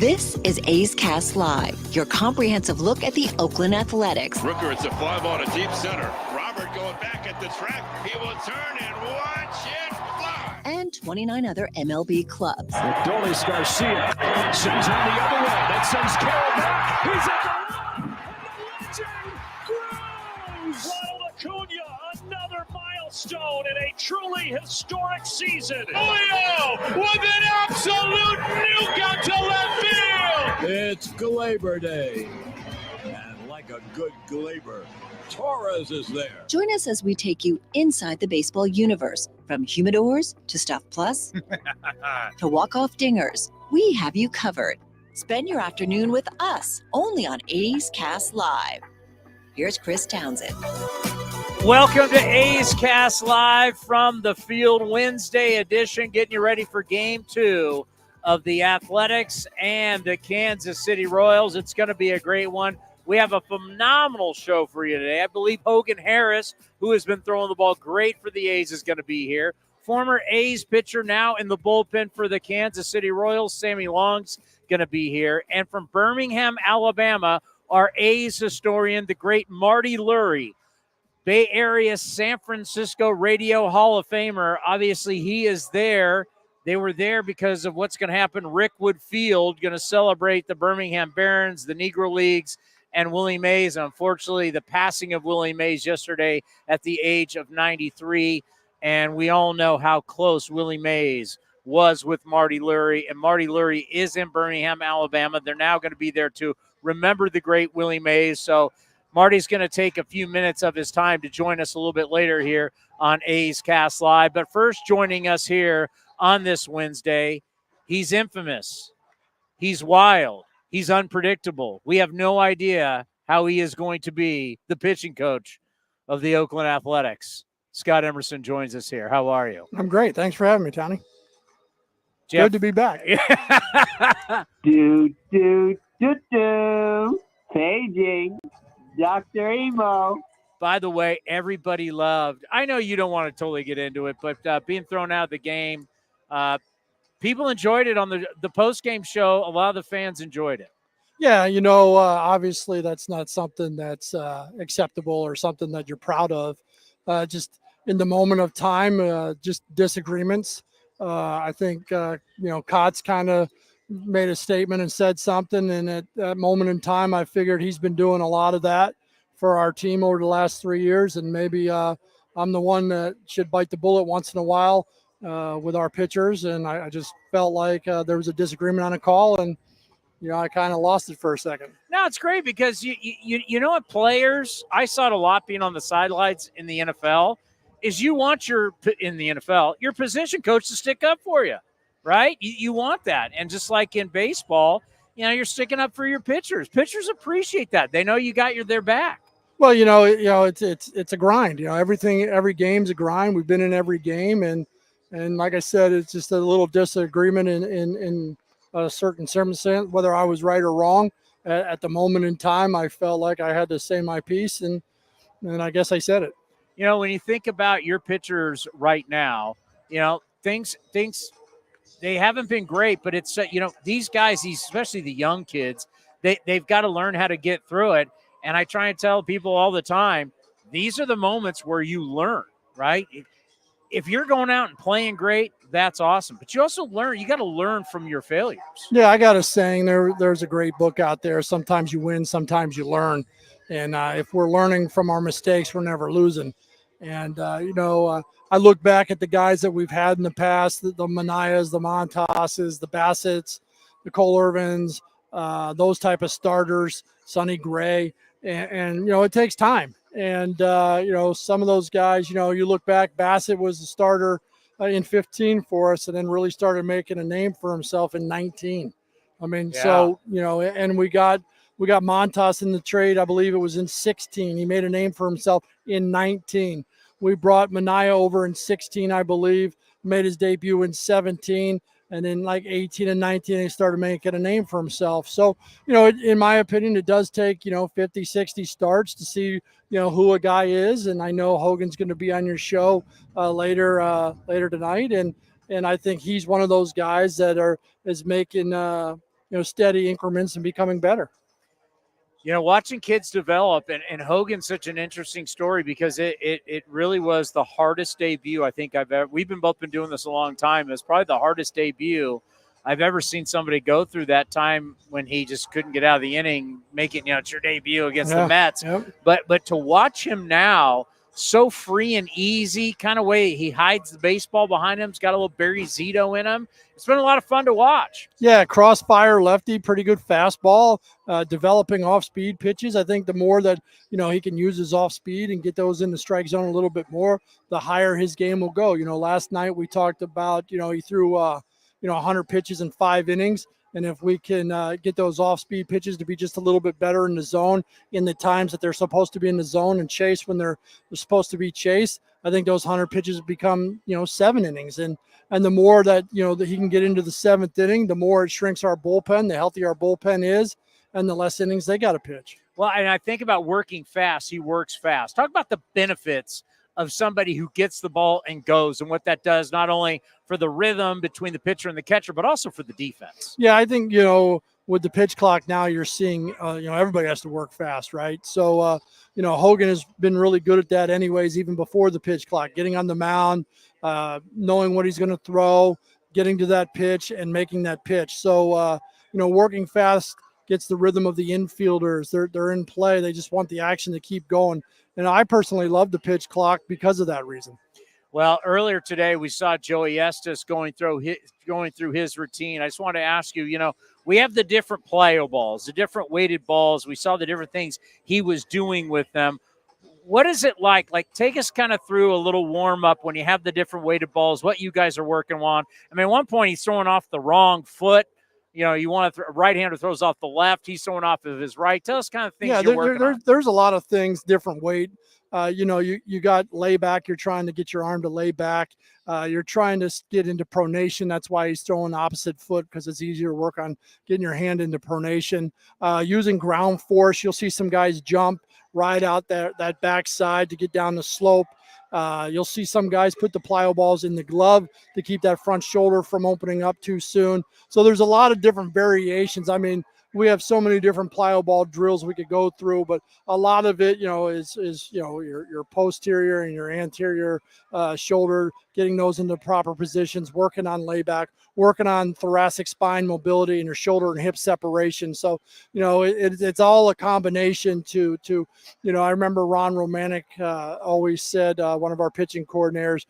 This is A's Cast Live, your comprehensive look at the Oakland Athletics. Rooker, it's a 5 on a deep center. Robert going back at the track. He will turn and watch it fly. And 29 other MLB clubs. Adolis Garcia sends on the other way. That sends Carroll back. He's at the grows. Ronald Acuna, another milestone in a truly historic season. Julio with an absolute nuke out to left field. It's Glaber Day. And like a good Glaber, Torres is there. Join us as we take you inside the baseball universe. From humidors to Stuff Plus to walk-off dingers, we have you covered. Spend your afternoon with us, only on A's Cast Live. Here's Chris Townsend. Welcome to A's Cast Live from the Field, Wednesday edition, getting you ready for Game 2 of the Athletics and the Kansas City Royals. It's going to be a great one. We have a phenomenal show for you today. I believe Hogan Harris, who has been throwing the ball great for the A's, is going to be here. Former A's pitcher now in the bullpen for the Kansas City Royals, Sammy Long's going to be here. And from Birmingham, Alabama, our A's historian, the great Marty Lurie, Bay Area San Francisco Radio Hall of Famer. Obviously, he is there. They were there because of what's going to happen. Rickwood Field going to celebrate the Birmingham Barons, the Negro Leagues, and Willie Mays. Unfortunately, the passing of Willie Mays yesterday at the age of 93. And we all know how close Willie Mays was with Marty Lurie. And Marty Lurie is in Birmingham, Alabama. They're now going to be there to remember the great Willie Mays. So Marty's going to take a few minutes of his time to join us a little bit later here on A's Cast Live. But first, joining us here on this Wednesday, he's infamous. He's wild. He's unpredictable. We have no idea how he is going to be the pitching coach of the Oakland Athletics. Scott Emerson joins us here. How are you? I'm great. Thanks for having me, Towny. Good to be back. Paging Dr. Emo. By the way, everybody loved, I know you don't want to totally get into it, but being thrown out of the game, people enjoyed it on the post-game show. A lot of the fans enjoyed it. Yeah, obviously that's not something that's acceptable or something that you're proud of. Just in the moment of time, just disagreements. I think, Kotz kind of made a statement and said something, and at that moment in time, I figured he's been doing a lot of that for our team over the last 3 years, and maybe I'm the one that should bite the bullet once in a while with our pitchers, and I just felt like there was a disagreement on a call, and I kind of lost it for a second. No, it's great because you know what, players, I saw it a lot being on the sidelines in the NFL, is you want your position coach to stick up for you. Right? You want that. And just like in baseball, you're sticking up for your pitchers. Pitchers appreciate that. They know you got their back. Well, it's a grind. Every game's a grind. We've been in every game, and like I said, it's just a little disagreement in a certain circumstance, whether I was right or wrong. At the moment in time, I felt like I had to say my piece, and I guess I said it. When you think about your pitchers right now, things they haven't been great, but it's, these guys, especially the young kids, they've got to learn how to get through it. And I try and tell people all the time, these are the moments where you learn, right? If you're going out and playing great, that's awesome. But you also you got to learn from your failures. Yeah, I got a saying, there's a great book out there. Sometimes you win, sometimes you learn. And if we're learning from our mistakes, we're never losing. And, I look back at the guys that we've had in the past, the Manayas, the Montoses, the Bassetts, the Cole Irvins, those type of starters, Sonny Gray, and it takes time. And, some of those guys, you look back, Bassett was the starter in 15 for us and then really started making a name for himself in 19. I mean, yeah. So, and we got Montas in the trade. I believe it was in 16. He made a name for himself in 19. We brought Manaya over in 16, I believe, made his debut in 17. And then like 18 and 19, he started making a name for himself. So, in my opinion, it does take, 50, 60 starts to see, who a guy is. And I know Hogan's going to be on your show later tonight. And I think he's one of those guys that is making steady increments and becoming better. Watching kids develop, and Hogan's such an interesting story because it really was the hardest debut I think I've ever. We've both been doing this a long time. It's probably the hardest debut I've ever seen somebody go through that time when he just couldn't get out of the inning, make it, it's your debut against the Mets. Yep. But to watch him now, so free and easy, kind of way he hides the baseball behind him. He's got a little Barry Zito in him. It's been a lot of fun to watch. Yeah, crossfire lefty, pretty good fastball, developing off-speed pitches. I think the more that, he can use his off-speed and get those in the strike zone a little bit more, the higher his game will go. Last night we talked about, he threw 100 pitches in 5 innings. And if we can get those off-speed pitches to be just a little bit better in the zone in the times that they're supposed to be in the zone and chase when they're supposed to be chased, I think those 100 pitches become, 7 innings. And the more that, that he can get into the 7th inning, the more it shrinks our bullpen, the healthier our bullpen is, and the less innings they got to pitch. Well, and I think about working fast. He works fast. Talk about the benefits of somebody who gets the ball and goes and what that does, not only for the rhythm between the pitcher and the catcher, but also for the defense. Yeah, I think, with the pitch clock now, you're seeing, everybody has to work fast, right? So, Hogan has been really good at that anyways, even before the pitch clock, getting on the mound, knowing what he's going to throw, getting to that pitch and making that pitch. So, working fast gets the rhythm of the infielders. They're in play. They just want the action to keep going. And I personally love the pitch clock because of that reason. Well, earlier today we saw Joey Estes going through his routine. I just want to ask you, we have the different plyo balls, the different weighted balls. We saw the different things he was doing with them. What is it like? Like, take us kind of through a little warm up when you have the different weighted balls, what you guys are working on. I mean, at one point he's throwing off the wrong foot. You want a right-hander throws off the left. He's throwing off of his right. Tell us kind of things you're working on. There's a lot of things, different weight. You got lay back. You're trying to get your arm to lay back. You're trying to get into pronation. That's why he's throwing the opposite foot, because it's easier to work on getting your hand into pronation. Using ground force, you'll see some guys jump right out that backside to get down the slope. You'll see some guys put the plyo balls in the glove to keep that front shoulder from opening up too soon. So there's a lot of different variations. I mean, we have so many different plyo ball drills we could go through, but a lot of it, is your posterior and your anterior shoulder, getting those into proper positions, working on layback, working on thoracic spine mobility and your shoulder and hip separation. So, it's all a combination to I remember Ron Romanek always said, one of our pitching coordinators,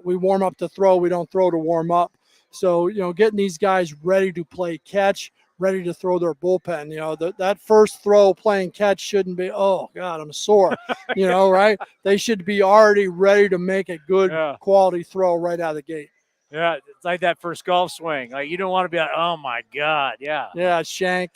we warm up to throw, we don't throw to warm up. So, getting these guys ready to play catch, ready to throw their bullpen. That first throw playing catch shouldn't be, oh God, I'm sore, right? They should be already ready to make a good quality throw right out of the gate. Yeah, it's like that first golf swing. Like, you don't want to be like, oh my God, yeah. Yeah, shank.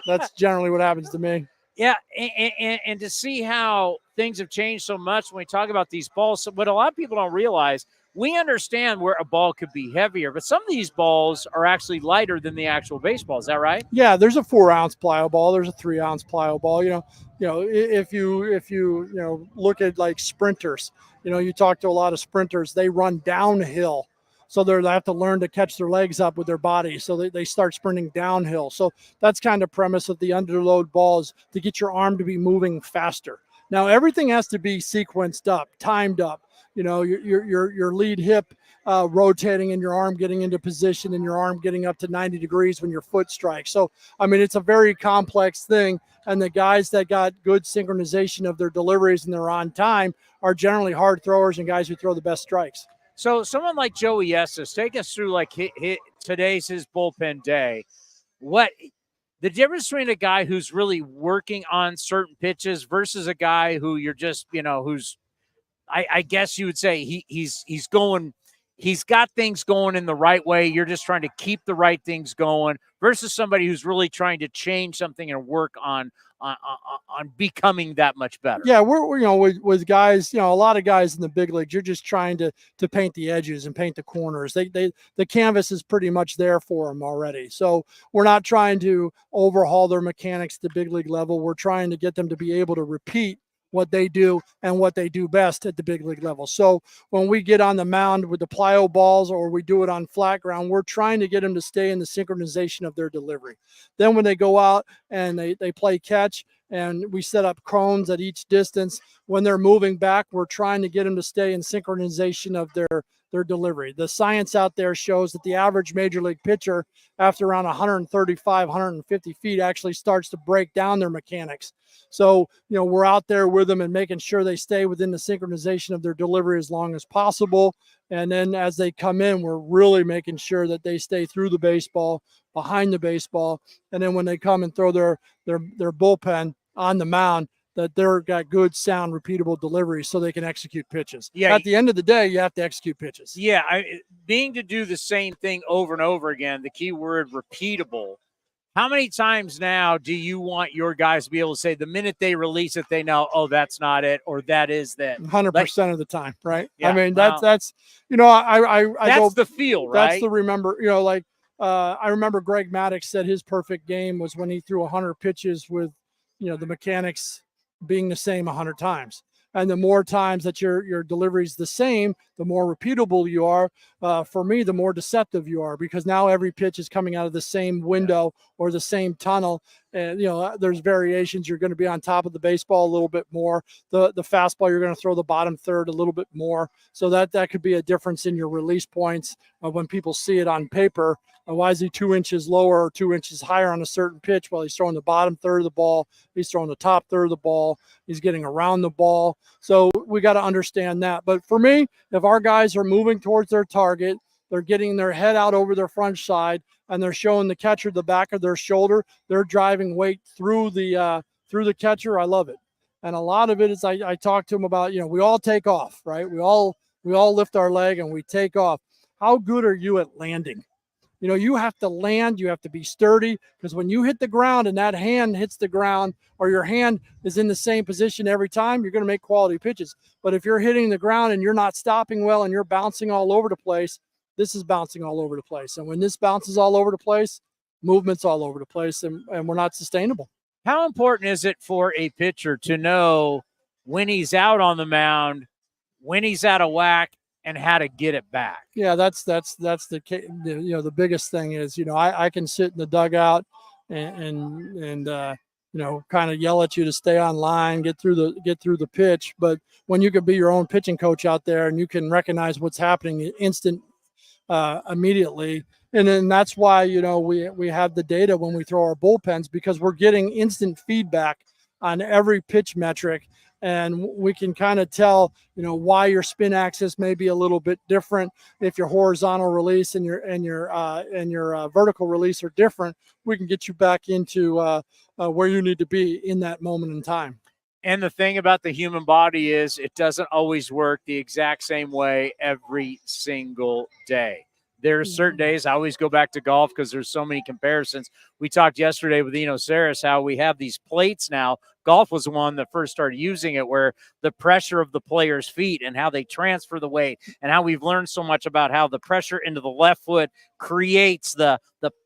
That's generally what happens to me. Yeah, and to see how things have changed so much when we talk about these balls, what a lot of people don't realize, we understand where a ball could be heavier, but some of these balls are actually lighter than the actual baseball. Is that right? Yeah, there's a 4-ounce plyo ball. There's a 3-ounce plyo ball. If you look at like sprinters, you talk to a lot of sprinters, they run downhill. So they have to learn to catch their legs up with their body. So they start sprinting downhill. So that's kind of premise of the underload balls, to get your arm to be moving faster. Now, everything has to be sequenced up, timed up. Your lead hip rotating and your arm getting into position and your arm getting up to 90 degrees when your foot strikes. So, I mean, it's a very complex thing. And the guys that got good synchronization of their deliveries and they're on time are generally hard throwers and guys who throw the best strikes. So someone like Joey Estes, take us through like today's his bullpen day. What the difference between a guy who's really working on certain pitches versus a guy who you're just, who's, I guess you would say he's got things going in the right way. You're just trying to keep the right things going versus somebody who's really trying to change something and work on becoming that much better. Yeah, we're with guys, a lot of guys in the big leagues, you're just trying to paint the edges and paint the corners. The canvas is pretty much there for them already. So we're not trying to overhaul their mechanics to big league level. We're trying to get them to be able to repeat what they do and what they do best at the big league level. So when we get on the mound with the plyo balls or we do it on flat ground, we're trying to get them to stay in the synchronization of their delivery. Then when they go out and they play catch and we set up cones at each distance, when they're moving back, we're trying to get them to stay in synchronization of their delivery. The science out there shows that the average major league pitcher after around 135, 150 feet actually starts to break down their mechanics. So, we're out there with them and making sure they stay within the synchronization of their delivery as long as possible. And then as they come in, we're really making sure that they stay through the baseball, behind the baseball. And then when they come and throw their bullpen on the mound, that they're got good, sound, repeatable delivery so they can execute pitches. Yeah. At the end of the day, you have to execute pitches. Yeah, being to do the same thing over and over again, the key word repeatable. How many times now do you want your guys to be able to say the minute they release it, they know, oh, that's not it, or that is that? 100% of the time, right? Yeah, I mean, wow. that's I that's go, the feel, right? That's the remember, I remember Greg Maddux said his perfect game was when he threw 100 pitches with, the mechanics being the same 100 times. And the more times that your delivery is the same, the more repeatable you are. For me, the more deceptive you are, because now every pitch is coming out of the same window or the same tunnel. And, there's variations. You're going to be on top of the baseball a little bit more. The fastball, you're going to throw the bottom third a little bit more. So that could be a difference in your release points when people see it on paper. Why is he 2 inches lower or 2 inches higher on a certain pitch? Well, he's throwing the bottom third of the ball. He's throwing the top third of the ball. He's getting around the ball. So we got to understand that. But for me, if our guys are moving towards their target, they're getting their head out over their front side, and they're showing the catcher the back of their shoulder, they're driving weight through the catcher. I love it. And a lot of it is I talk to them about, we all take off, right? We all lift our leg and we take off. How good are you at landing? You have to land, you have to be sturdy, because when you hit the ground and that hand hits the ground or your hand is in the same position every time, you're going to make quality pitches. But if you're hitting the ground and you're not stopping well and you're bouncing all over the place, this is bouncing all over the place. And when this bounces all over the place, movement's all over the place, and we're not sustainable. How important is it for a pitcher to know when he's out on the mound, when he's out of whack, and how to get it back? Yeah, that's the biggest thing is, I can sit in the dugout and kind of yell at you to stay on line, get through the pitch. But when you can be your own pitching coach out there and you can recognize what's happening immediately. And then that's why, we have the data when we throw our bullpens, because we're getting instant feedback on every pitch metric. And we can kind of tell, why your spin axis may be a little bit different. If your horizontal release and your vertical release are different, we can get you back into where you need to be in that moment in time. And the thing about the human body is it doesn't always work the exact same way every single day. There are certain days, I always go back to golf because there's so many comparisons. We talked yesterday with Eno Saris how we have these plates now. Golf was the one that first started using it, where the pressure of the player's feet and how they transfer the weight, and how we've learned so much about how the pressure into the left foot creates the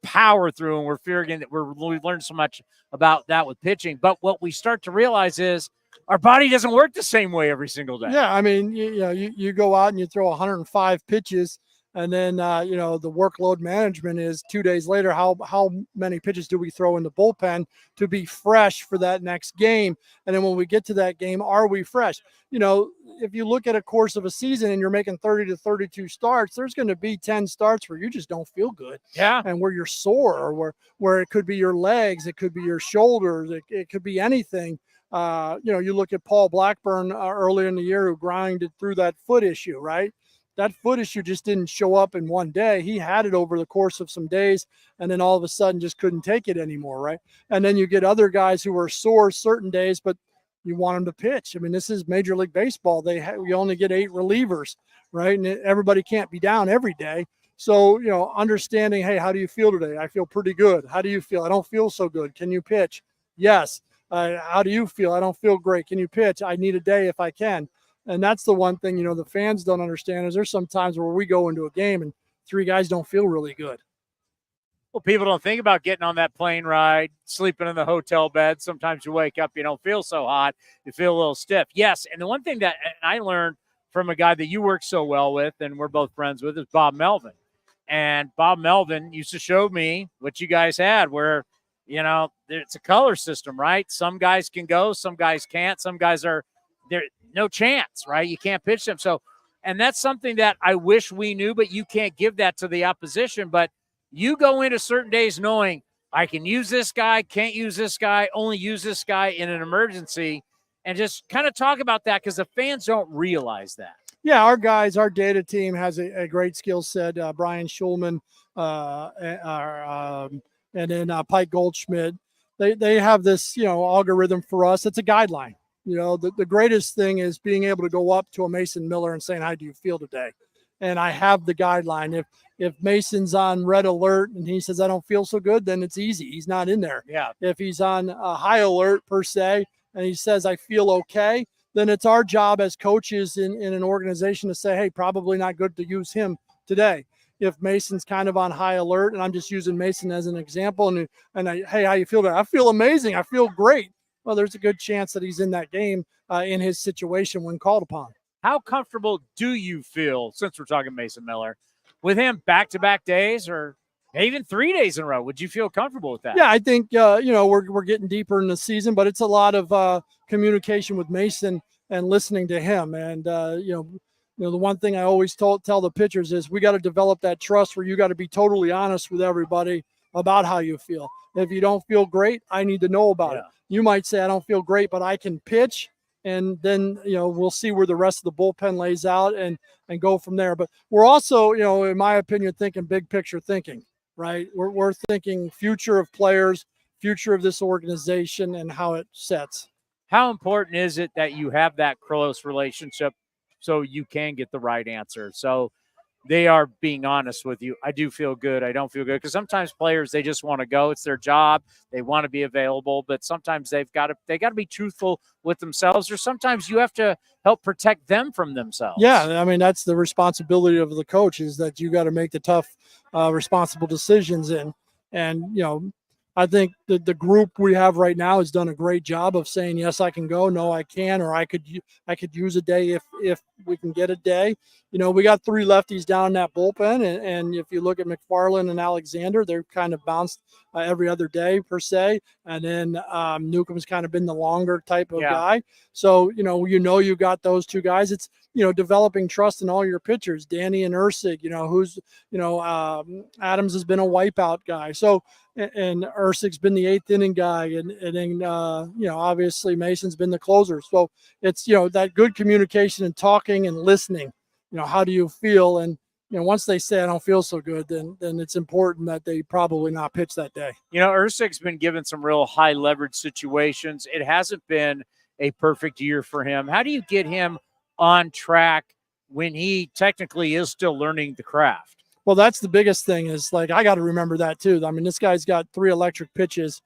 power through, and we're figuring that we've learned so much about that with pitching. But what we start to realize is our body doesn't work the same way every single day. Yeah, I mean, you go out and you throw 105 pitches, and then, the workload management is 2 days later, how many pitches do we throw in the bullpen to be fresh for that next game? And then when we get to that game, are we fresh? If you look at a course of a season and you're making 30 to 32 starts, there's going to be 10 starts where you just don't feel good. Yeah. And where you're sore, or where it could be your legs, it could be your shoulders, it could be anything. You look at Paul Blackburn earlier in the year, who grinded through that foot issue, right? That foot issue just didn't show up in one day. He had it over the course of some days, and then all of a sudden just couldn't take it anymore, right? And then you get other guys who are sore certain days, but you want them to pitch. I mean, this is Major League Baseball. We only get 8 relievers, right? And everybody can't be down every day. So, understanding, hey, how do you feel today? I feel pretty good. How do you feel? I don't feel so good. Can you pitch? Yes. How do you feel? I don't feel great. Can you pitch? I need a day if I can. And that's the one thing, the fans don't understand is there's some times where we go into a game and 3 guys don't feel really good. Well, people don't think about getting on that plane ride, sleeping in the hotel bed. Sometimes you wake up, you don't feel so hot. You feel a little stiff. Yes, and the one thing that I learned from a guy that you work so well with and we're both friends with is Bob Melvin. And Bob Melvin used to show me what you guys had where, it's a color system, right? Some guys can go, some guys can't. Some guys are there, no chance, right? You can't pitch them. So, and that's something that I wish we knew, but you can't give that to the opposition. But you go into certain days knowing I can use this guy, can't use this guy, only use this guy in an emergency, and just kind of talk about that because the fans don't realize that. Yeah, our data team has a great skill set. Brian Schulman and then Pike Goldschmidt. They have this, algorithm for us. It's a guideline. The greatest thing is being able to go up to a Mason Miller and saying, how do you feel today? And I have the guideline. If Mason's on red alert and he says, I don't feel so good, then it's easy. He's not in there. Yeah. If he's on a high alert per se, and he says, I feel okay, then it's our job as coaches in an organization to say, hey, probably not good to use him today. If Mason's kind of on high alert, and I'm just using Mason as an example, hey, how you feel today? I feel amazing. I feel great. Well, there's a good chance that he's in that game in his situation when called upon. How comfortable do you feel, since we're talking Mason Miller, with him back-to-back days or even 3 days in a row? Would you feel comfortable with that? Yeah, I think, we're getting deeper in the season, but it's a lot of communication with Mason and listening to him. And, the one thing I always tell the pitchers is we got to develop that trust where you got to be totally honest with everybody about how you feel. If you don't feel great, I need to know about it. You might say, I don't feel great, but I can pitch. And then, we'll see where the rest of the bullpen lays out and go from there. But we're also, in my opinion, thinking big picture thinking, right? We're thinking future of players, future of this organization and how it sets. How important is it that you have that close relationship so you can get the right answer? So they are being honest with you. I do feel good. I don't feel good. Because sometimes players, they just want to go. It's their job. They want to be available. But sometimes they got to be truthful with themselves, or sometimes you have to help protect them from themselves. Yeah, I mean, that's the responsibility of the coach, is that you got to make the tough, responsible decisions. And I think that the group we have right now has done a great job of saying, yes, I can go, no, I can, or I could use a day if we can get a day. We got 3 lefties down in that bullpen, and if you look at McFarland and Alexander, they're kind of bounced every other day per se. And then Newcomb's kind of been the longer type of guy. So, you got those 2 guys. It's, developing trust in all your pitchers. Danny and Ursig, Adams has been a wipeout guy. So, and Ursig's been the 8th inning guy. And then, obviously Mason's been the closer. So it's, that good communication and talking and listening. How do you feel? And, once they say I don't feel so good, then it's important that they probably not pitch that day. Ursig's been given some real high leverage situations. It hasn't been a perfect year for him. How do you get him on track when he technically is still learning the craft? Well, that's the biggest thing, is like, I got to remember that too. I mean, this guy's got 3 electric pitches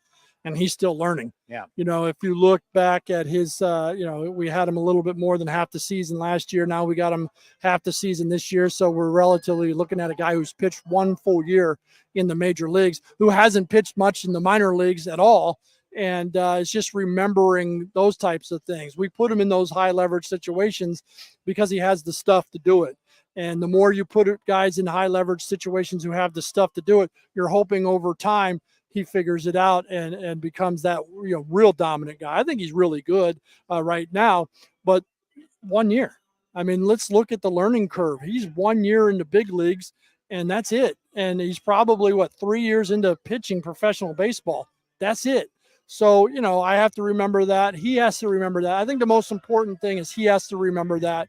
and he's still learning. Yeah. If you look back at his, we had him a little bit more than half the season last year. Now we got him half the season this year. So we're relatively looking at a guy who's pitched 1 full year in the major leagues, who hasn't pitched much in the minor leagues at all. And it's just remembering those types of things. We put him in those high leverage situations because he has the stuff to do it. And the more you put guys in high leverage situations who have the stuff to do it, you're hoping over time he figures it out and becomes that real dominant guy. I think he's really good right now, but 1 year. I mean, let's look at the learning curve. He's 1 year in the big leagues, and that's it. And he's probably 3 years into pitching professional baseball. That's it. So, I have to remember that. He has to remember that. I think the most important thing is he has to remember that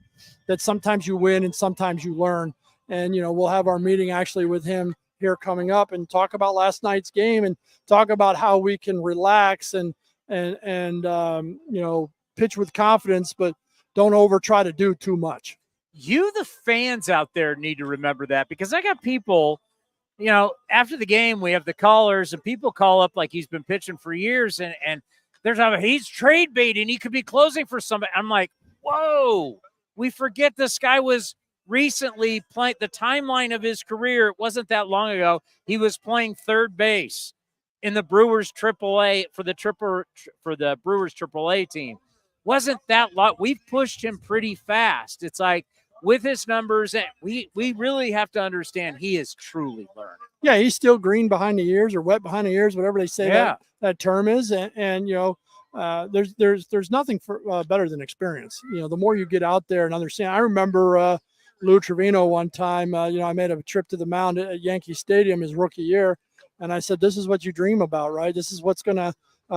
sometimes you win and sometimes you learn. And, we'll have our meeting actually with him here coming up and talk about last night's game and talk about how we can relax and pitch with confidence, but don't try to do too much. You, the fans out there, need to remember that, because I got people, after the game, we have the callers and people call up like he's been pitching for years and they're talking about he's trade bait and he could be closing for somebody. I'm like, whoa, we forget this guy was recently playing the timeline of his career. It wasn't that long ago. He was playing third base in the Brewers AAA for the Brewers AAA team. Wasn't that long? We've pushed him pretty fast. It's like with his numbers, we really have to understand he is truly learning. Yeah, he's still green behind the ears or wet behind the ears, whatever they say that term is. And there's nothing better than experience. The more you get out there and understand. I remember Lou Trevino one time. I made a trip to the mound at Yankee Stadium his rookie year, and I said, "This is what you dream about, right? This is what's going to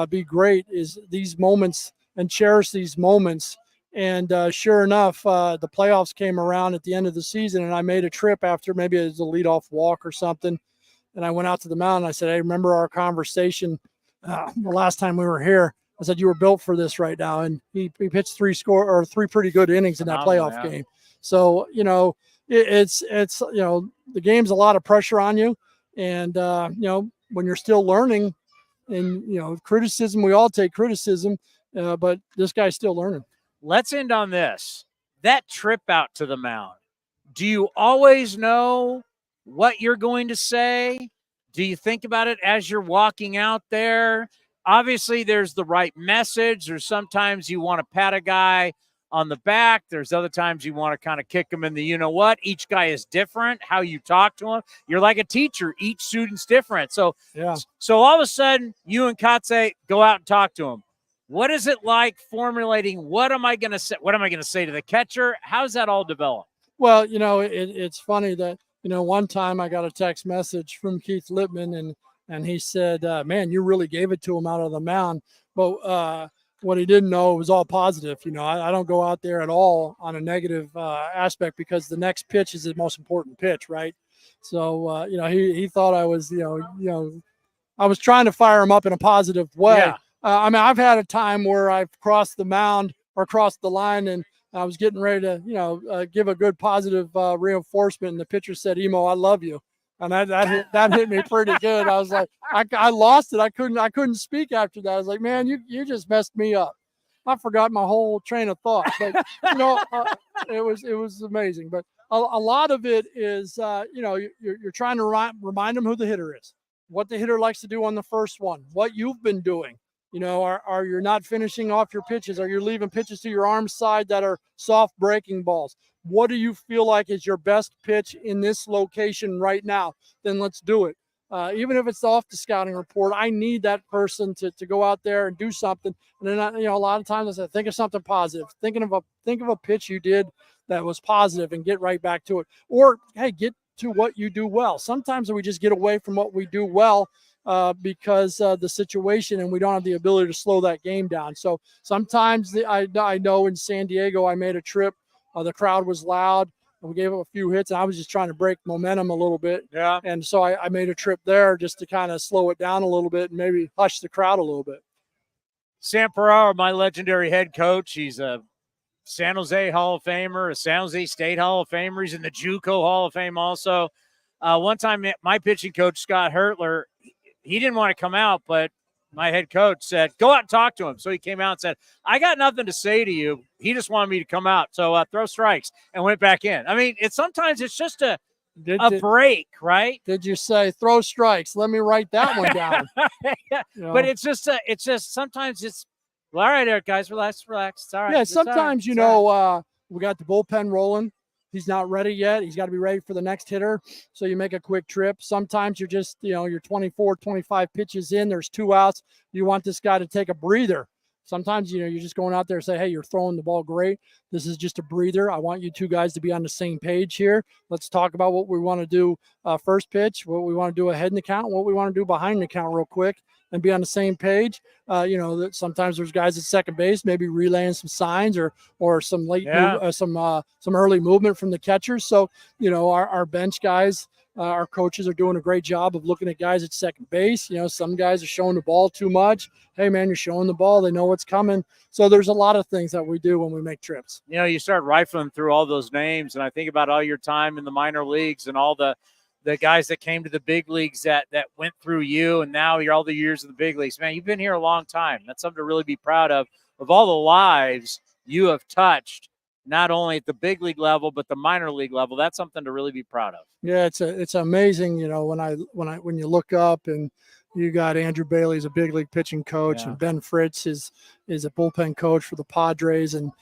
be great. Is these moments and cherish these moments." And sure enough, the playoffs came around at the end of the season, and I made a trip after maybe it was a leadoff walk or something. And I went out to the mound and I said, "Hey, remember our conversation the last time we were here?" I said, "You were built for this right now." And he pitched three pretty good innings in that playoff game. So, it's the game's a lot of pressure on you. And, when you're still learning and, criticism, we all take criticism, but this guy's still learning. Let's end on this. That trip out to the mound, do you always know what you're going to say? Do you think about it as you're walking out there? Obviously, there's the right message. There's sometimes you want to pat a guy on the back. There's other times you want to kind of kick him in the you-know-what. Each guy is different, how you talk to him. You're like a teacher. Each student's different. So all of a sudden, you and Katse go out and talk to him. What is it like formulating what am I going to say? What am I going to say to the catcher? How's that all develop? Well, it's funny that, one time I got a text message from Keith Lippman and he said, "Man, you really gave it to him out of the mound." But what he didn't know was all positive. I don't go out there at all on a negative aspect because the next pitch is the most important pitch, right? So, he thought I was, I was trying to fire him up in a positive way. Yeah. I've had a time where I've crossed the mound or crossed the line and I was getting ready to, give a good positive reinforcement. And the pitcher said, "Emo, I love you." And that hit me pretty good. I was like, I lost it. I couldn't speak after that. I was like, "Man, you just messed me up." I forgot my whole train of thought, but it was amazing. But a lot of it is, you're trying to remind them who the hitter is, what the hitter likes to do on the first one, what you've been doing. Are you not finishing off your pitches? Are you leaving pitches to your arm side that are soft breaking balls? What do you feel like is your best pitch in this location right now? Then let's do it. Even if it's off the scouting report, I need that person to go out there and do something. And then, a lot of times I say, think of something positive. Think of a pitch you did that was positive and get right back to it. Or, hey, get to what you do well. Sometimes we just get away from what we do well because the situation, and we don't have the ability to slow that game down. So sometimes I know in San Diego, I made a trip. The crowd was loud. We gave up a few hits, and I was just trying to break momentum a little bit. Yeah. And so I made a trip there just to kind of slow it down a little bit and maybe hush the crowd a little bit. Sam Ferrara, my legendary head coach. He's a San Jose Hall of Famer, a San Jose State Hall of Famer. He's in the JUCO Hall of Fame also. One time, my pitching coach, Scott Hertler, he didn't want to come out, but my head coach said, "Go out and talk to him." So he came out and said, "I got nothing to say to you. He just wanted me to come out. So throw strikes," and went back in. I mean, sometimes it's just a break, right? Did you say throw strikes? Let me write that one down. But it's just sometimes it's, well, all right, Eric, guys, relax. It's all right. Yeah, it's sometimes, all right. we got the bullpen rolling. He's not ready yet. He's got to be ready for the next hitter. So you make a quick trip. Sometimes you're just, you're 24, 25 pitches in. There's 2 outs. You want this guy to take a breather. Sometimes, you're just going out there and say, "Hey, you're throwing the ball great. This is just a breather. I want you 2 guys to be on the same page here. Let's talk about what we want to do first pitch, what we want to do ahead in the count, what we want to do behind the count real quick, and be on the same page." That sometimes there's guys at second base, maybe relaying some signs or some late, some early movement from the catchers. So, our bench guys, our coaches are doing a great job of looking at guys at second base. Some guys are showing the ball too much. Hey, man, you're showing the ball. They know what's coming. So there's a lot of things that we do when we make trips. You start rifling through all those names, and I think about all your time in the minor leagues and all the guys that came to the big leagues that went through you, and now you're all the years in the big leagues. Man, you've been here a long time. That's something to really be proud of all the lives you have touched not only at the big league level, but the minor league level. That's something to really be proud of. Yeah, it's amazing, when you look up and you got Andrew Bailey's a big league pitching coach, and Ben Fritz is a bullpen coach for the Padres, and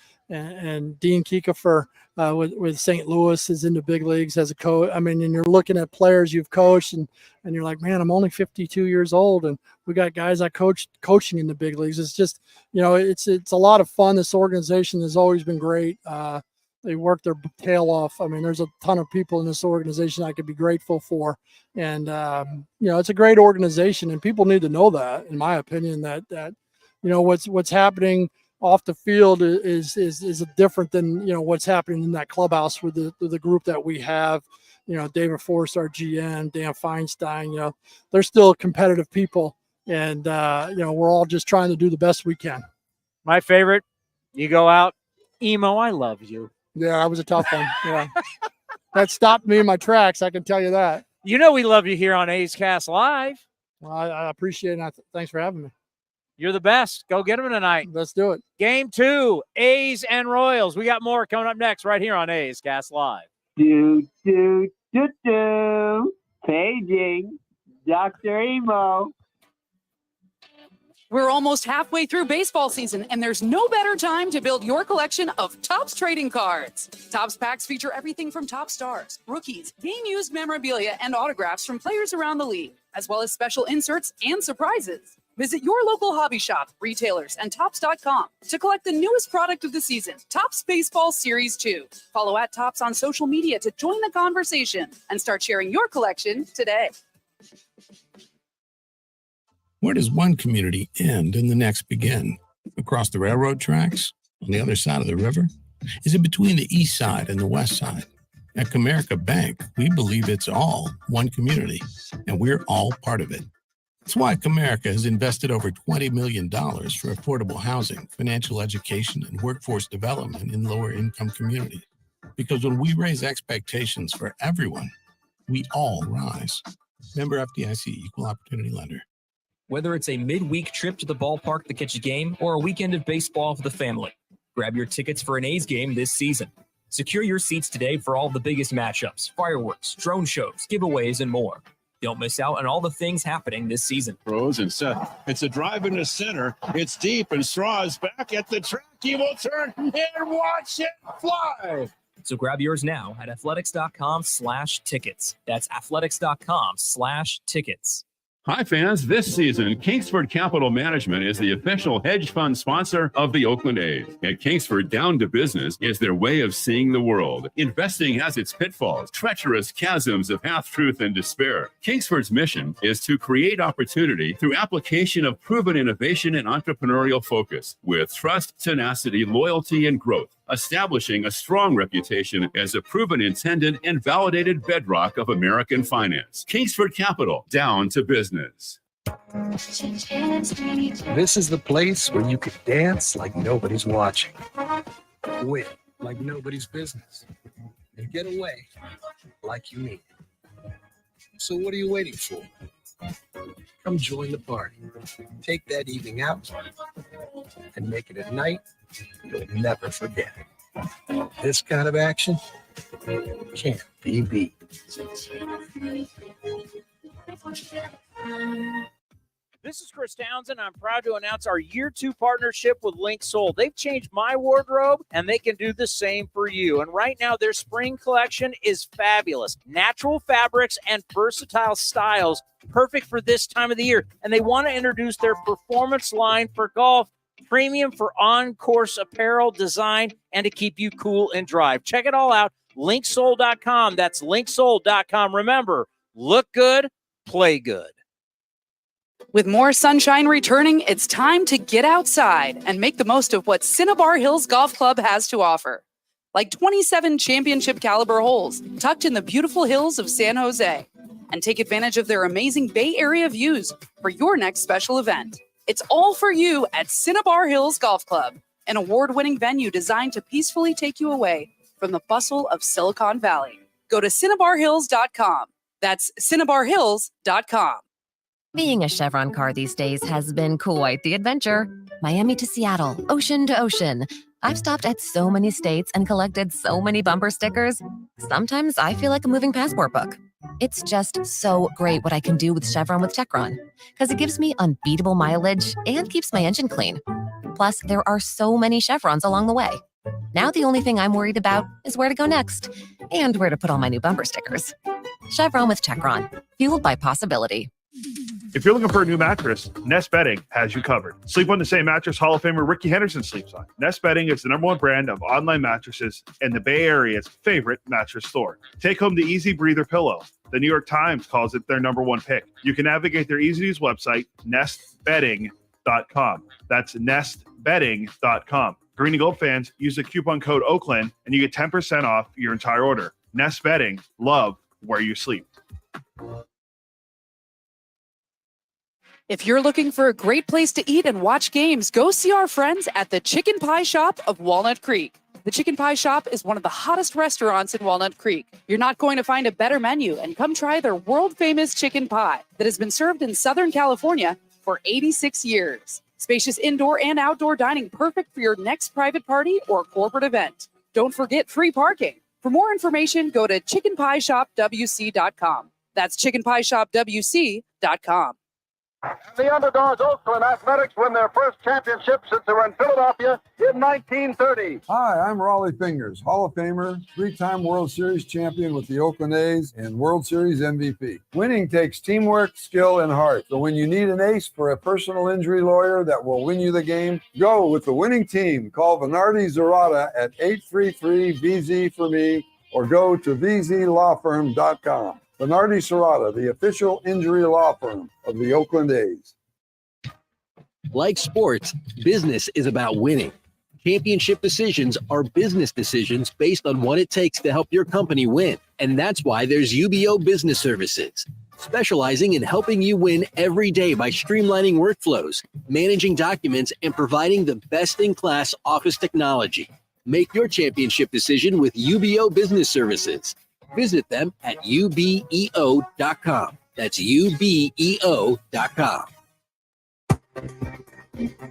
Dean Kiefer with St. Louis is in the big leagues as a coach. I mean, and you're looking at players you've coached, and you're like, man, I'm only 52 years old, and we got guys I coaching in the big leagues. It's just, it's a lot of fun. This organization has always been great. They work their tail off. I mean, there's a ton of people in this organization I could be grateful for. And, it's a great organization, and people need to know that, in my opinion, that what's happening off the field is different than, what's happening in that clubhouse with the group that we have. David Forrest, our GM, Dan Feinstein, they're still competitive people. And, we're all just trying to do the best we can. My favorite, you go out, Emo, I love you. Yeah, that was a tough one. Yeah. That stopped me in my tracks, I can tell you that. We love you here on A's Cast Live. Well, I appreciate it. Thanks for having me. You're the best. Go get them tonight. Let's do it. Game 2, A's and Royals. We got more coming up next right here on A's Cast Live. Paging Dr. Emo. We're almost halfway through baseball season, and there's no better time to build your collection of Topps trading cards. Topps packs feature everything from top stars, rookies, game-used memorabilia, and autographs from players around the league, as well as special inserts and surprises. Visit your local hobby shop, retailers, and Topps.com to collect the newest product of the season, Topps Baseball Series 2. Follow @Topps on social media to join the conversation and start sharing your collection today. Where does one community end and the next begin? Across the railroad tracks? On the other side of the river? Is it between the east side and the west side? At Comerica Bank, we believe it's all one community, and we're all part of it. That's why Comerica has invested over $20 million for affordable housing, financial education, and workforce development in lower-income communities. Because when we raise expectations for everyone, we all rise. Member FDIC, Equal Opportunity Lender. Whether it's a midweek trip to the ballpark to catch a game or a weekend of baseball for the family, grab your tickets for an A's game this season. Secure your seats today for all the biggest matchups, fireworks, drone shows, giveaways, and more. Don't miss out on all the things happening this season. Throws and set. It's a drive into center. It's deep, and Straw is back at the track. He will turn and watch it fly. So grab yours now at athletics.com/tickets. That's athletics.com/tickets. Hi, fans. This season, Kingsford Capital Management is the official hedge fund sponsor of the Oakland A's. At Kingsford, down to business is their way of seeing the world. Investing has its pitfalls, treacherous chasms of half-truth and despair. Kingsford's mission is to create opportunity through application of proven innovation and entrepreneurial focus with trust, tenacity, loyalty, and growth, establishing a strong reputation as a proven intended and validated bedrock of American finance. Kingsford Capital, down to business. This is the place where you can dance like nobody's watching, win like nobody's business, and get away like you mean. So what are you waiting for? Come join the party. Take that evening out and make it a night you'll never forget. This kind of action can't be beat. This is Chris Townsend. I'm proud to announce our year 2 partnership with Link Soul. They've changed my wardrobe, and they can do the same for you. And right now, their spring collection is fabulous. Natural fabrics and versatile styles, perfect for this time of the year. And they want to introduce their performance line for golf, premium for on-course apparel design, and to keep you cool and dry. Check it all out, linksoul.com. That's linksoul.com. Remember, look good, play good. With more sunshine returning, it's time to get outside and make the most of what Cinnabar Hills Golf Club has to offer. Like 27 championship caliber holes tucked in the beautiful hills of San Jose. And take advantage of their amazing Bay Area views for your next special event. It's all for you at Cinnabar Hills Golf Club, an award-winning venue designed to peacefully take you away from the bustle of Silicon Valley. Go to CinnabarHills.com. That's CinnabarHills.com. Being a Chevron car these days has been quite the adventure. Miami to Seattle, ocean to ocean. I've stopped at so many states and collected so many bumper stickers. Sometimes I feel like a moving passport book. It's just so great what I can do with Chevron with Techron, because it gives me unbeatable mileage and keeps my engine clean. Plus, there are so many Chevrons along the way. Now the only thing I'm worried about is where to go next and where to put all my new bumper stickers. Chevron with Techron, fueled by possibility. If you're looking for a new mattress, Nest Bedding has you covered. Sleep on the same mattress Hall of Famer Ricky Henderson sleeps on. Nest Bedding is the #1 brand of online mattresses and the Bay Area's favorite mattress store. Take home the Easy Breather pillow. The New York Times calls it their #1 pick. You can navigate their easy-to-use website, nestbedding.com. That's nestbedding.com. Green and Gold fans, use the coupon code Oakland and you get 10% off your entire order. Nest Bedding, love where you sleep. If you're looking for a great place to eat and watch games, go see our friends at the Chicken Pie Shop of Walnut Creek. The Chicken Pie Shop is one of the hottest restaurants in Walnut Creek. You're not going to find a better menu, and come try their world-famous chicken pie that has been served in Southern California for 86 years. Spacious indoor and outdoor dining, perfect for your next private party or corporate event. Don't forget free parking. For more information, go to chickenpieshopwc.com. That's chickenpieshopwc.com. The underdogs Oakland Athletics win their first championship since they were in Philadelphia in 1930. Hi, I'm Raleigh Fingers, Hall of Famer, 3-time World Series champion with the Oakland A's and World Series MVP. Winning takes teamwork, skill, and heart. So when you need an ace for a personal injury lawyer that will win you the game, go with the winning team. Call Venardi Zerata at 833-VZ-FOR-ME or go to vzlawfirm.com. Venardi Serrata, the official injury law firm of the Oakland A's. Like sports, business is about winning. Championship decisions are business decisions based on what it takes to help your company win. And that's why there's UBO Business Services, specializing in helping you win every day by streamlining workflows, managing documents, and providing the best-in-class office technology. Make your championship decision with UBO Business Services. Visit them at ubeo.com. That's ubeo.com.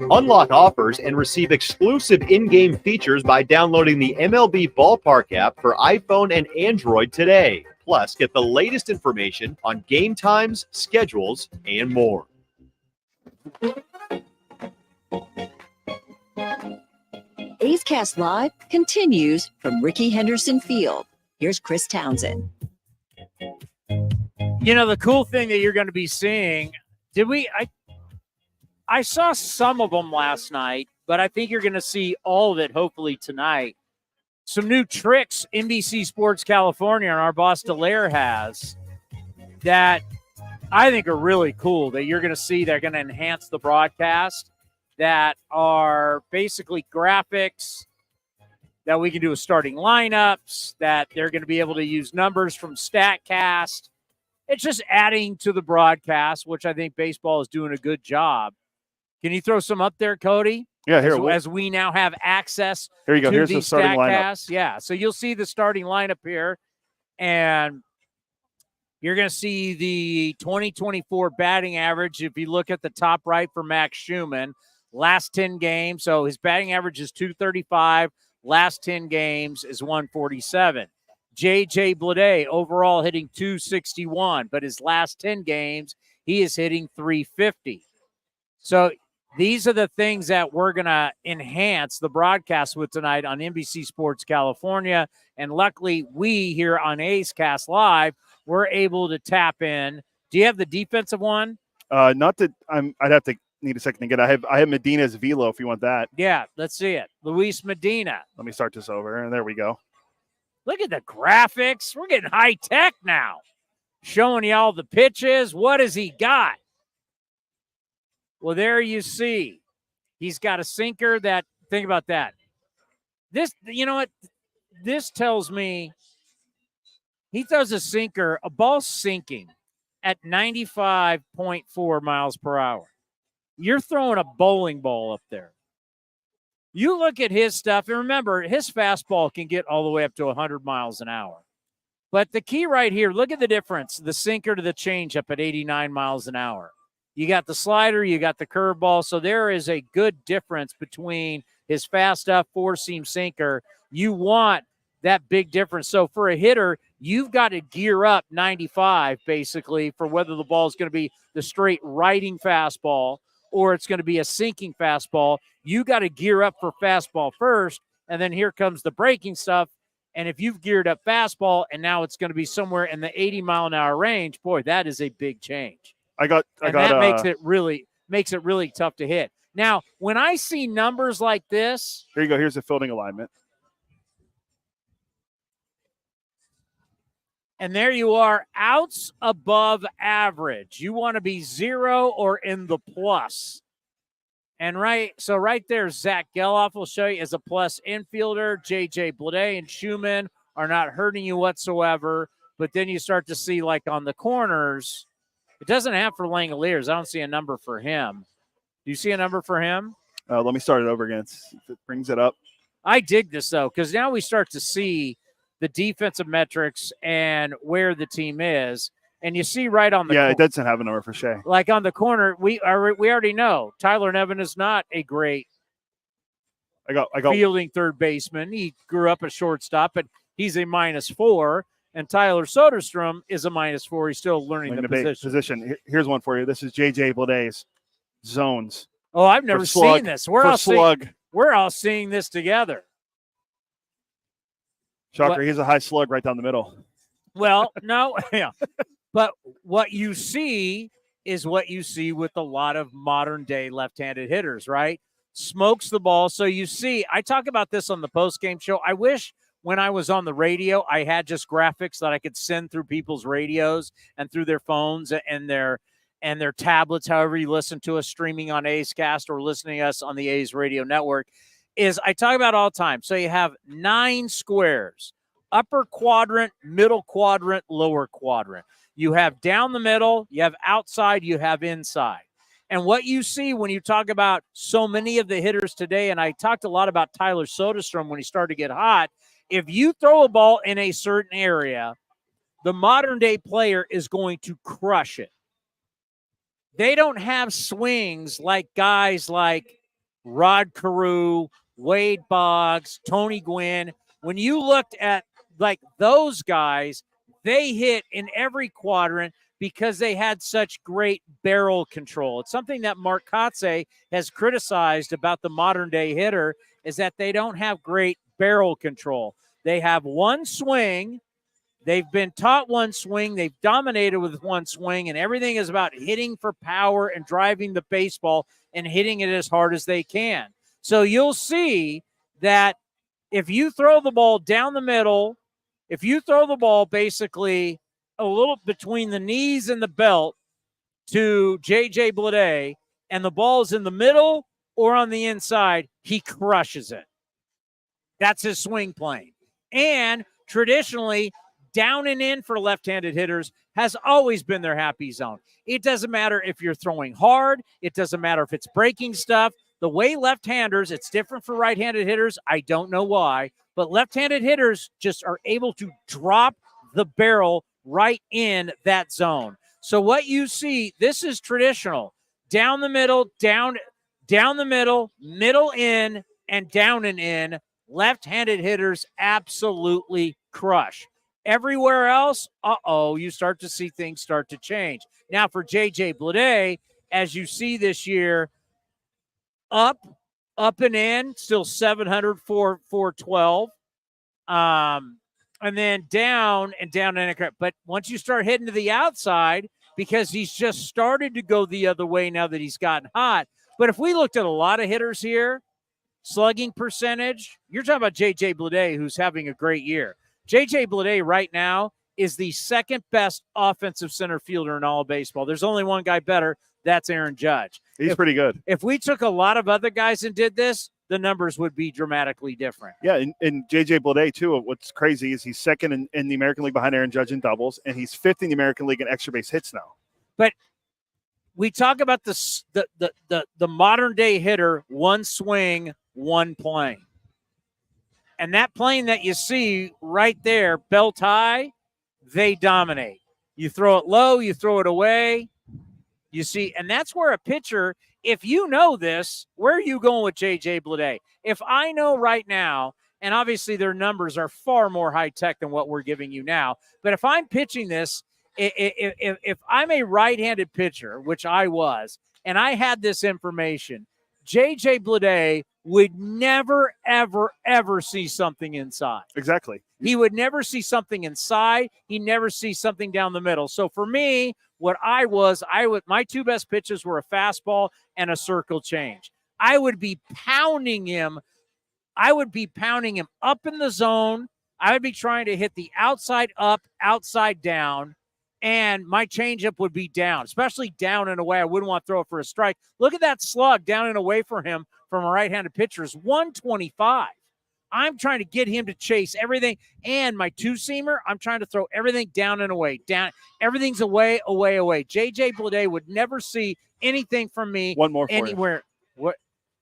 Unlock offers and receive exclusive in-game features by downloading the MLB Ballpark app for iPhone and Android today. Plus, get the latest information on game times, schedules, and more. A's Cast Live continues from Ricky Henderson Field. Here's Chris Townsend. You know, the cool thing that you're going to be seeing, I saw some of them last night, but I think you're going to see all of it hopefully tonight. Some new tricks NBC Sports California and our boss Delaire has that I think are really cool that you're going to see. They're going to enhance the broadcast, that are basically graphics that we can do with starting lineups, that they're going to be able to use numbers from Statcast. It's just adding to the broadcast, which I think baseball is doing a good job. Can you throw some up there, Cody? Yeah, here. As we now have access here you go. to Here's the starting Statcast. lineup. Yeah, so you'll see the starting lineup here, and you're going to see the 2024 batting average. If you look at the top right for Max Schumann, last 10 games, so his batting average is 235. Last 10 games is 147. J.J. Bleday overall hitting 261, but his last 10 games, he is hitting 350. So these are the things that we're going to enhance the broadcast with tonight on NBC Sports California. And luckily, we here on A's Cast Live, we're able to tap in. Do you have the defensive one? Not that I'd have to need a second to get. I have Medina's velo if you want that. Yeah, let's see it. Luis Medina. Let me start this over, and there we go. Look at the graphics. We're getting high tech now. Showing you all the pitches. What has he got? Well, there you see. He's got a sinker that, think about that. This, you know what? This tells me he throws a sinker, a ball sinking at 95.4 miles per hour. You're throwing a bowling ball up there. You look at his stuff, and remember, his fastball can get all the way up to 100 miles an hour. But the key right here, look at the difference, the sinker to the changeup at 89 miles an hour. You got the slider, you got the curveball, so there is a good difference between his fast up four-seam sinker. You want that big difference. So for a hitter, you've got to gear up 95 basically for whether the ball is going to be the straight riding fastball or it's going to be a sinking fastball. You got to gear up for fastball first, and then here comes the breaking stuff. And if you've geared up fastball and now it's going to be somewhere in the 80-mile-an-hour range, boy, that is a big change. That makes it really tough to hit. Now, when I see numbers like this, here you go. Here's the fielding alignment. And there you are, outs above average. You want to be 0 or in the plus. And right there, Zach Geloff will show you as a plus infielder. J.J. Bleday and Schumann are not hurting you whatsoever. But then you start to see, like on the corners, it doesn't have for Langoliers. I don't see a number for him. Do you see a number for him? Let me start it over again. See if it brings it up. I dig this, though, because now we start to see the defensive metrics and where the team is. And you see right on the it doesn't have a number for Shea. Like on the corner, we already know Tyler Nevin is not a great I got fielding third baseman. He grew up a shortstop, but he's a -4. And Tyler Soderstrom is a -4. He's still learning the position. Here's one for you. This is J.J. Bleday's zones. Oh, I've never seen this. We're all seeing this together. Shocker, he's a high slug right down the middle. Well, no, yeah. But what you see is what you see with a lot of modern-day left-handed hitters, right? Smokes the ball. So you see, I talk about this on the post-game show. I wish when I was on the radio, I had just graphics that I could send through people's radios and through their phones and their tablets, however you listen to us streaming on A's Cast or listening to us on the A's radio network, is I talk about all the time. So you have 9 squares, upper quadrant, middle quadrant, lower quadrant. You have down the middle, you have outside, you have inside. And what you see when you talk about so many of the hitters today, and I talked a lot about Tyler Soderstrom when he started to get hot, if you throw a ball in a certain area, the modern-day player is going to crush it. They don't have swings like guys like Rod Carew, Wade Boggs, Tony Gwynn. When you looked at like those guys, they hit in every quadrant because they had such great barrel control. It's something that Mark Kotze has criticized about the modern-day hitter is that they don't have great barrel control. They have one swing. They've been taught one swing. They've dominated with one swing, and everything is about hitting for power and driving the baseball and hitting it as hard as they can. So you'll see that if you throw the ball down the middle, if you throw the ball basically a little between the knees and the belt to J.J. Bleday, and the ball's in the middle or on the inside, he crushes it. That's his swing plane. And traditionally, down and in for left-handed hitters has always been their happy zone. It doesn't matter if you're throwing hard. It doesn't matter if it's breaking stuff. The way left-handers, it's different for right-handed hitters. I don't know why, but left-handed hitters just are able to drop the barrel right in that zone. So what you see, this is traditional. Down the middle, down the middle, middle in, and down and in. Left-handed hitters absolutely crush. Everywhere else, you start to see things start to change. Now for J.J. Bleday, as you see this year, up and in, still 700, 412. And then down and down and in. But once you start hitting to the outside, because he's just started to go the other way now that he's gotten hot. But if we looked at a lot of hitters here, slugging percentage, you're talking about J.J. Bleday, who's having a great year. J.J. Bleday right now is the second best offensive center fielder in all of baseball. There's only one guy better. That's Aaron Judge. He's pretty good. If we took a lot of other guys and did this, the numbers would be dramatically different. Yeah, and J.J. Bleday, too, what's crazy is he's second in the American League behind Aaron Judge in doubles, and he's fifth in the American League in extra base hits now. But we talk about the modern-day hitter, one swing, one plane. And that plane that you see right there, belt high, they dominate. You throw it low, you throw it away. You see, and that's where a pitcher if you know this, where are you going with J.J. Bleday? If I know right now, and obviously their numbers are far more high-tech than what we're giving you now, but if I'm pitching this, if I'm a right-handed pitcher, which I was, and I had this information, J.J. Bleday would never, ever, ever see something inside. Exactly. He would never see something inside. He never see something down the middle. So for me, what my two best pitches were a fastball and a circle change. I would be pounding him. I would be pounding him up in the zone. I would be trying to hit the outside up, outside down, and my changeup would be down, especially down and away. I wouldn't want to throw it for a strike. Look at that slug down and away for him from a right-handed pitcher is 125. I'm trying to get him to chase everything. And my two-seamer, I'm trying to throw everything down and away. Down. Everything's away, away, away. J.J. Bleday would never see anything from me One more for anywhere. You.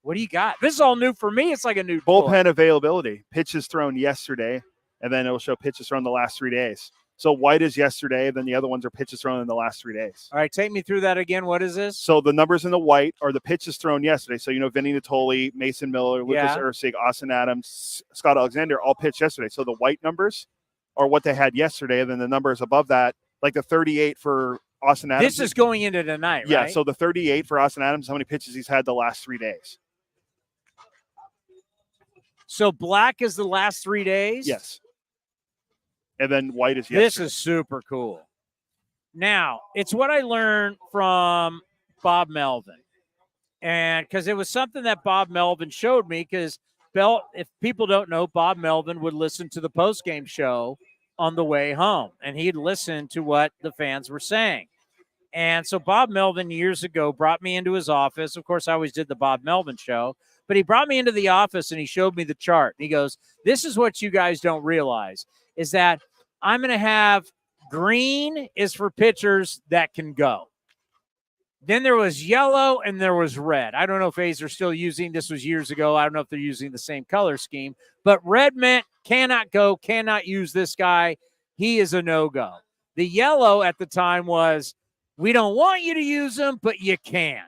What do you got? This is all new for me. It's like a new bullpen availability. Pitches thrown yesterday, and then it will show pitches thrown the last 3 days. So White is yesterday, then the other ones are pitches thrown in the last 3 days. All right, take me through that again. What is this? So the numbers in the White are the pitches thrown yesterday. So, Vinny Natoli, Mason Miller, Lucas Ursig, Austin Adams, Scott Alexander all pitched yesterday. So the White numbers are what they had yesterday, and then the numbers above that, like the 38 for Austin Adams. This is going into tonight, right? Yeah, so the 38 for Austin Adams, how many pitches he's had the last 3 days. So black is the last 3 days? Yes. And then White is yesterday. This is super cool. Now, it's what I learned from Bob Melvin. And because it was something that Bob Melvin showed me, because if people don't know, Bob Melvin would listen to the postgame show on the way home, and he'd listen to what the fans were saying. And so Bob Melvin years ago brought me into his office. Of course, I always did the Bob Melvin show, but he brought me into the office and he showed me the chart. He goes, this is what you guys don't realize, is that I'm going to have green is for pitchers that can go. Then there was yellow and there was red. I don't know if A's are still using, this was years ago. I don't know if they're using the same color scheme, but red meant cannot go, cannot use this guy. He is a no-go. The yellow at the time was, we don't want you to use him, but you can.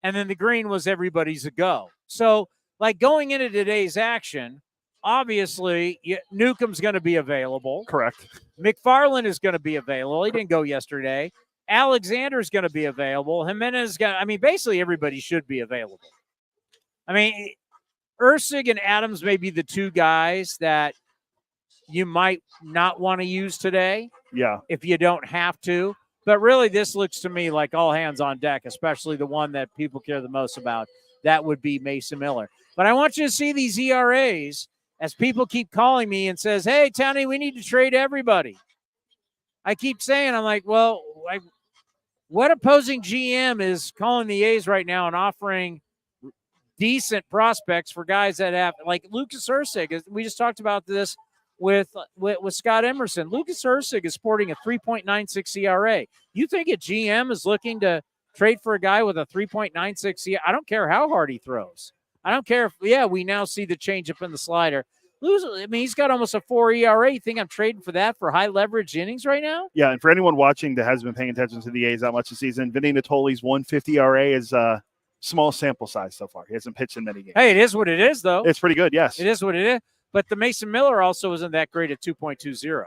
And then the green was everybody's a go. So like going into today's action, obviously Newcomb's going to be available. Correct. McFarland is going to be available. He didn't go yesterday. Alexander's going to be available. Jimenez basically everybody should be available. Ursig and Adams may be the two guys that you might not want to use today. Yeah. If you don't have to. But really, this looks to me like all hands on deck, especially the one that people care the most about. That would be Mason Miller. But I want you to see these ERAs as people keep calling me and says, hey, Towny, we need to trade everybody. I keep saying, I'm like, well, what opposing GM is calling the A's right now and offering decent prospects for guys that have, like Lucas Ursig? We just talked about this with Scott Emerson. Lucas Ursig is sporting a 3.96 ERA. You think a GM is looking to trade for a guy with a 3.96 ERA? I don't care how hard he throws. I don't care if, we now see the changeup in the slider. He's got almost a 4 ERA. You think I'm trading for that for high leverage innings right now? Yeah, and for anyone watching that hasn't been paying attention to the A's that much this season, Vinny Natoli's 150 ERA is a small sample size so far. He hasn't pitched in many games. Hey, it is what it is, though. It's pretty good, yes. It is what it is. But the Mason Miller also isn't that great at 2.20.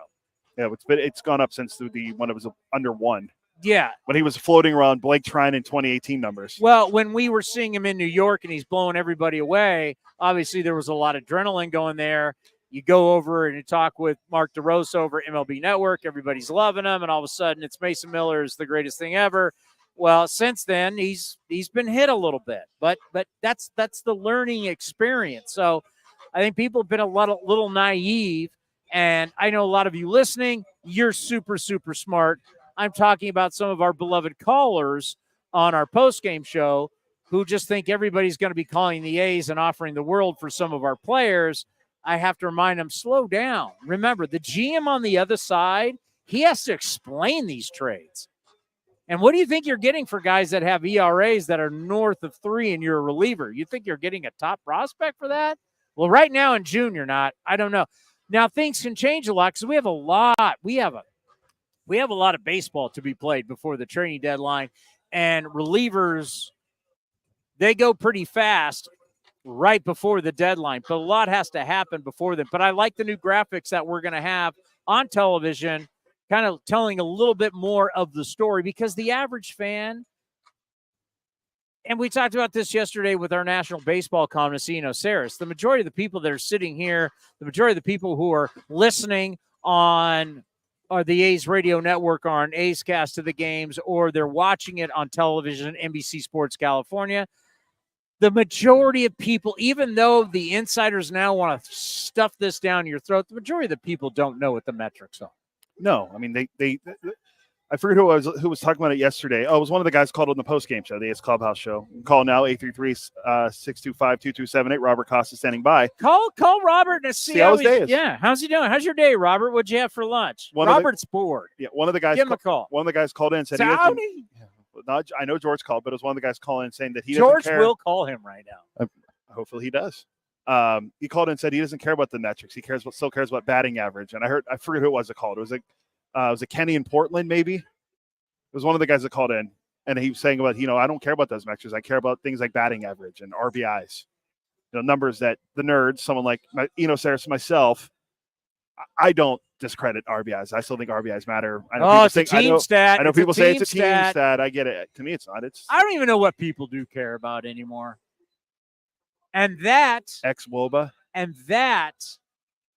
Yeah, it's gone up since when it was under 1. Yeah. When he was floating around Blake Trine in 2018 numbers. Well, when we were seeing him in New York and he's blowing everybody away, obviously there was a lot of adrenaline going there. You go over and you talk with Mark DeRosa over MLB Network. Everybody's loving him, and all of a sudden it's Mason Miller is the greatest thing ever. Well, since then he's been hit a little bit, but that's the learning experience. So I think people have been a little naive, and I know a lot of you listening, you're super, super smart. I'm talking about some of our beloved callers on our postgame show who just think everybody's going to be calling the A's and offering the world for some of our players. I have to remind them, slow down. Remember, the GM on the other side, he has to explain these trades. And what do you think you're getting for guys that have ERAs that are north of 3 and you're a reliever? You think you're getting a top prospect for that? Well, right now in June, you're not. I don't know. Now, things can change a lot because we have a lot. We have a lot of baseball to be played before the training deadline, and relievers they go pretty fast right before the deadline, but a lot has to happen before then. But I like the new graphics that we're going to have on television, kind of telling a little bit more of the story, because the average fan, and we talked about this yesterday with our national baseball columnist, Saris, the majority of the people that are sitting here, the majority of the people who are listening on the A's radio network or on A's Cast to the games, or they're watching it on television, NBC Sports California, the majority of people, even though the insiders now want to stuff this down your throat, the majority of the people don't know what the metrics are. No, I mean, they I forget who was talking about it yesterday. Oh, it was one of the guys called on the post-game show, the A's Clubhouse show. Call now, 833-625-2278. Robert Costa standing by. Call Robert and see how his day is. Yeah, how's he doing? How's your day, Robert? What'd you have for lunch? Robert's bored. Yeah, one of the guys. Give him a call. One of the guys called in and said, Towny. I know George called, but it was one of the guys calling in saying that George doesn't care. will call him right now. Hopefully he does. He called in and said he doesn't care about the metrics. He still cares about batting average. And I forget who it was that called. It was Kenny in Portland, maybe. It was one of the guys that called in, and he was saying about, I don't care about those metrics. I care about things like batting average and RBIs, numbers that the nerds, someone like Saris, myself, I don't discredit RBIs. I still think RBIs matter. I know it's a team stat. I know people say it's a team stat. stat. I get it. To me, it's not. I don't even know what people do care about anymore. And that ex-WOBA. And that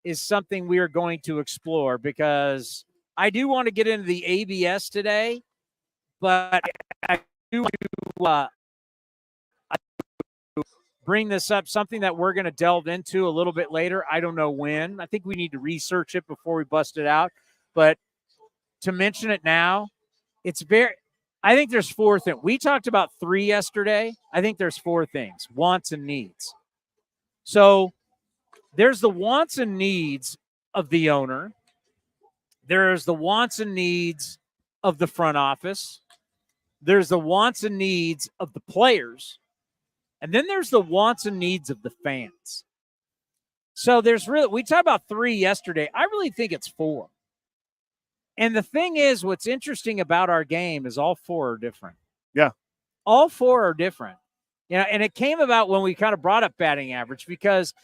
is something we are going to explore, because I do want to get into the ABS today, but I do want to bring this up, something that we're going to delve into a little bit later. I don't know when. I think we need to research it before we bust it out. But to mention it now, I think there's 4 things. We talked about 3 yesterday. I think there's 4 things: wants and needs. So there's the wants and needs of the owner. There's the wants and needs of the front office. There's the wants and needs of the players. And then there's the wants and needs of the fans. So we talked about 3 yesterday. I really think it's 4. And the thing is, what's interesting about our game is all 4 are different. Yeah. All 4 are different. And it came about when we kind of brought up batting average, because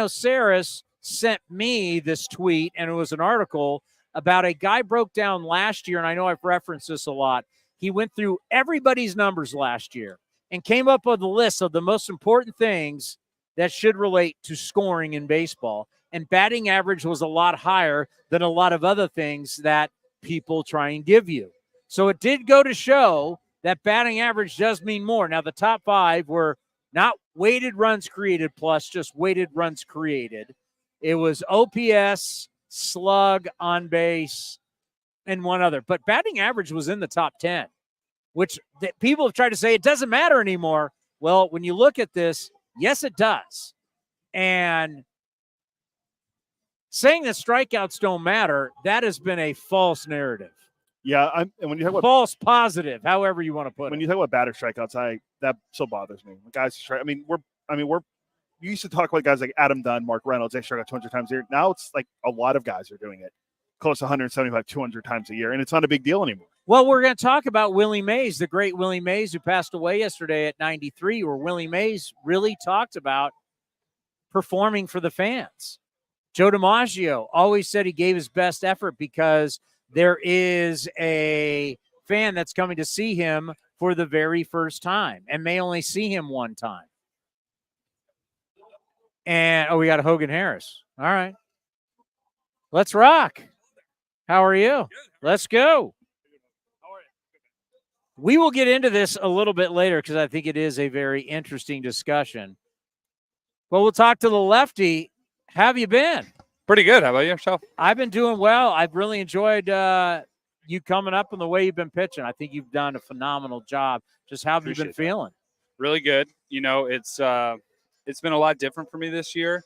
Saris sent me this tweet, and it was an article about a guy broke down last year, and I know I've referenced this a lot. He went through everybody's numbers last year and came up with a list of the most important things that should relate to scoring in baseball. And batting average was a lot higher than a lot of other things that people try and give you. So it did go to show that batting average does mean more. Now, the top 5 were not weighted runs created plus, just weighted runs created. It was OPS, slug, on base, and one other. But batting average was in the top 10, which people have tried to say it doesn't matter anymore. Well, when you look at this, yes, it does. And saying that strikeouts don't matter, that has been a false narrative. Yeah, and when you talk about false positive, however you want to put it. When you talk about batter strikeouts, that so bothers me. When guys strike. You used to talk about guys like Adam Dunn, Mark Reynolds. They strike out 200 times a year. Now it's like a lot of guys are doing it, close to 175, 200 times a year, and it's not a big deal anymore. Well, we're going to talk about Willie Mays, the great Willie Mays, who passed away yesterday at 93, where Willie Mays really talked about performing for the fans. Joe DiMaggio always said he gave his best effort because there is a fan that's coming to see him for the very first time and may only see him one time. And, we got a Hogan Harris. All right. Let's rock. How are you? Let's go. We will get into this a little bit later because I think it is a very interesting discussion. But we'll talk to the lefty. How have you been? Pretty good. How about yourself? I've been doing well. I've really enjoyed you coming up and the way you've been pitching. I think you've done a phenomenal job. Just how have you been feeling? Really good. It's been a lot different for me this year.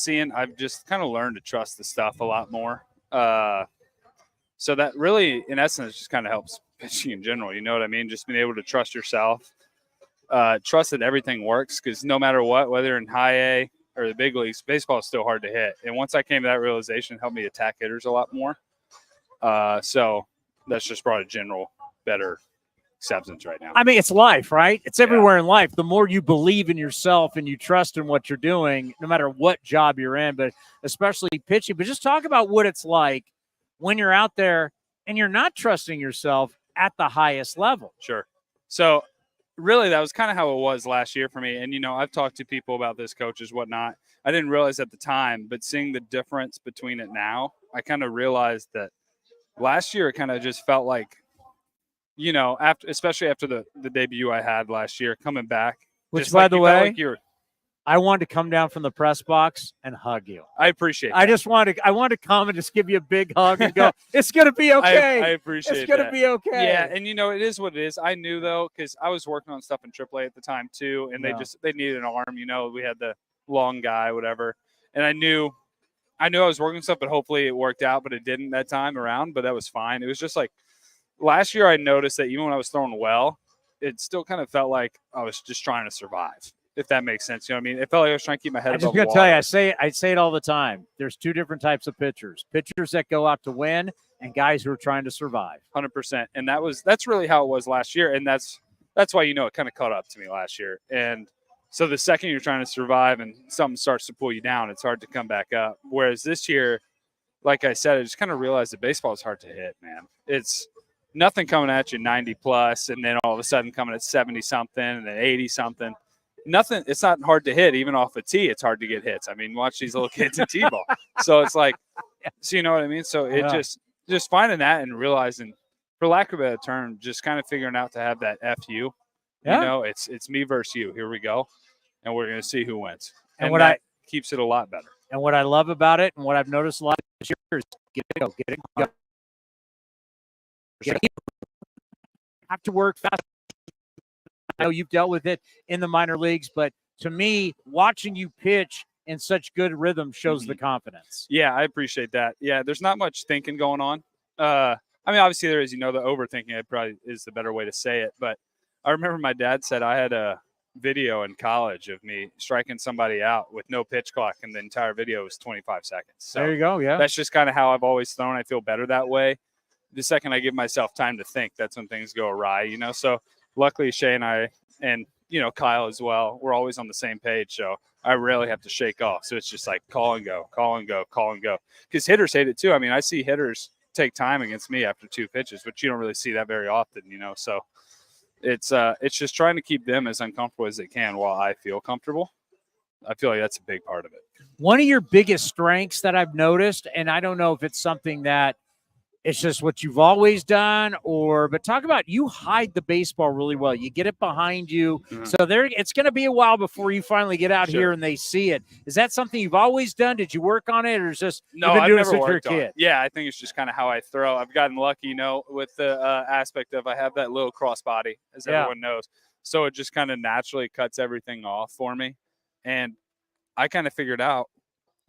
I've just kind of learned to trust the stuff a lot more. So that really, in essence, just kind of helps pitching in general. You know what I mean? Just being able to trust yourself, trust that everything works, because no matter what, whether in high A or the big leagues, baseball is still hard to hit. And once I came to that realization, it helped me attack hitters a lot more. So that's just brought a general better acceptance right now. I mean, it's life, right? It's everywhere in life. The more you believe in yourself and you trust in what you're doing, no matter what job you're in, but especially pitching. But just talk about what it's like when you're out there and you're not trusting yourself at the highest level. Sure. So really that was kind of how it was last year for me. And, I've talked to people about this, coaches, whatnot. I didn't realize at the time, but seeing the difference between it now, I kind of realized that last year it kind of just felt like, especially after the debut I had last year, coming back. Which, just by like the you felt way, like you're, I wanted to come down from the press box and hug you. I appreciate I that. just wanted to come and just give you a big hug and go, it's going to be okay. I appreciate It's going to that. be okay. Yeah, and it is what it is. I knew, though, because I was working on stuff in AAA at the time, too, and they needed an arm. We had the long guy, whatever. And I knew I was working stuff, but hopefully it worked out, but it didn't that time around, but that was fine. It was just like last year I noticed that even when I was throwing well, it still kind of felt like I was just trying to survive, if that makes sense. You know what I mean? It felt like I was trying to keep my head I'm above just going to water. tell you, I say it all the time. There's two different types of pitchers that go out to win and guys who are trying to survive. 100%. And that's really how it was last year. And that's why, it kind of caught up to me last year. And so the second you're trying to survive and something starts to pull you down, it's hard to come back up. Whereas this year, like I said, I just kind of realized that baseball is hard to hit, man. It's nothing coming at you 90 plus and then all of a sudden coming at 70 something and then 80 something. Nothing. It's not hard to hit. Even off a tee, it's hard to get hits. I mean, watch these little kids in T-ball. So it's like, so you know what I mean? So it just finding that and realizing, for lack of a better term, just kind of figuring out to have that FU. Yeah. It's me versus you. Here we go. And we're going to see who wins. And what that keeps it a lot better. And what I love about it and what I've noticed a lot this year is get it, go. You have to work fast. I know you've dealt with it in the minor leagues, but to me, watching you pitch in such good rhythm shows the confidence. Yeah, I appreciate that. Yeah, there's not much thinking going on. I mean, obviously there is, the overthinking. It probably is the better way to say it. But I remember my dad said I had a video in college of me striking somebody out with no pitch clock, and the entire video was 25 seconds. So there you go. Yeah, that's just kind of how I've always thrown. I feel better that way. The second I give myself time to think, that's when things go awry, So luckily Shay and I, and Kyle as well, we're always on the same page. So I rarely have to shake off. So it's just like call and go, call and go, call and go. Because hitters hate it too. I mean, I see hitters take time against me after 2 pitches, but you don't really see that very often, So it's just trying to keep them as uncomfortable as they can while I feel comfortable. I feel like that's a big part of it. One of your biggest strengths that I've noticed, and I don't know if it's something that it's just what you've always done, but talk about you hide the baseball really well. You get it behind you. Mm-hmm. So it's going to be a while before you finally get out here and they see it. Is that something you've always done? Did you work on it, or is just no? You've been I've doing never it since worked you're a on kid? it. Yeah, I think it's just kind of how I throw. I've gotten lucky, with the aspect of I have that little crossbody, as everyone knows. So it just kind of naturally cuts everything off for me. And I kind of figured out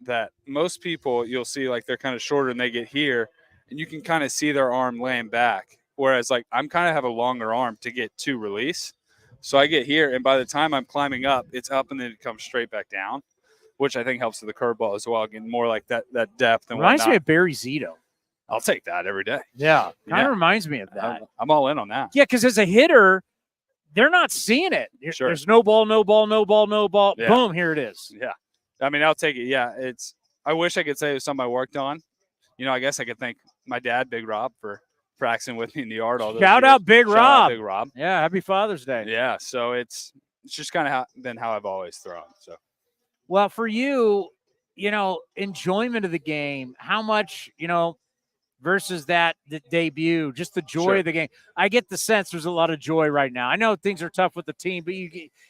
that most people you'll see like they're kind of shorter and they get here, and you can kind of see their arm laying back. Whereas like I'm kind of have a longer arm to get to release. So I get here, and by the time I'm climbing up, it's up and then it comes straight back down, which I think helps with the curveball as well, getting more like that depth and Reminds whatnot. me of Barry Zito. I'll take that every day. Yeah, kind of reminds me of that. I'm all in on that. Yeah, because as a hitter, they're not seeing it. Sure. There's no ball, no ball, no ball, no ball. Yeah. Boom, here it is. Yeah. I mean, I'll take it. Yeah, I wish I could say it was something I worked on. I guess I could thank my dad, Big Rob, for practicing with me in the yard all those Shout years. out Big Shout Rob. out Big Rob. Yeah, happy Father's Day. Yeah, so it's just kind of been how I've always thrown. So, well, for you, enjoyment of the game, how much, versus the debut, just the joy of the game. I get the sense there's a lot of joy right now. I know things are tough with the team, but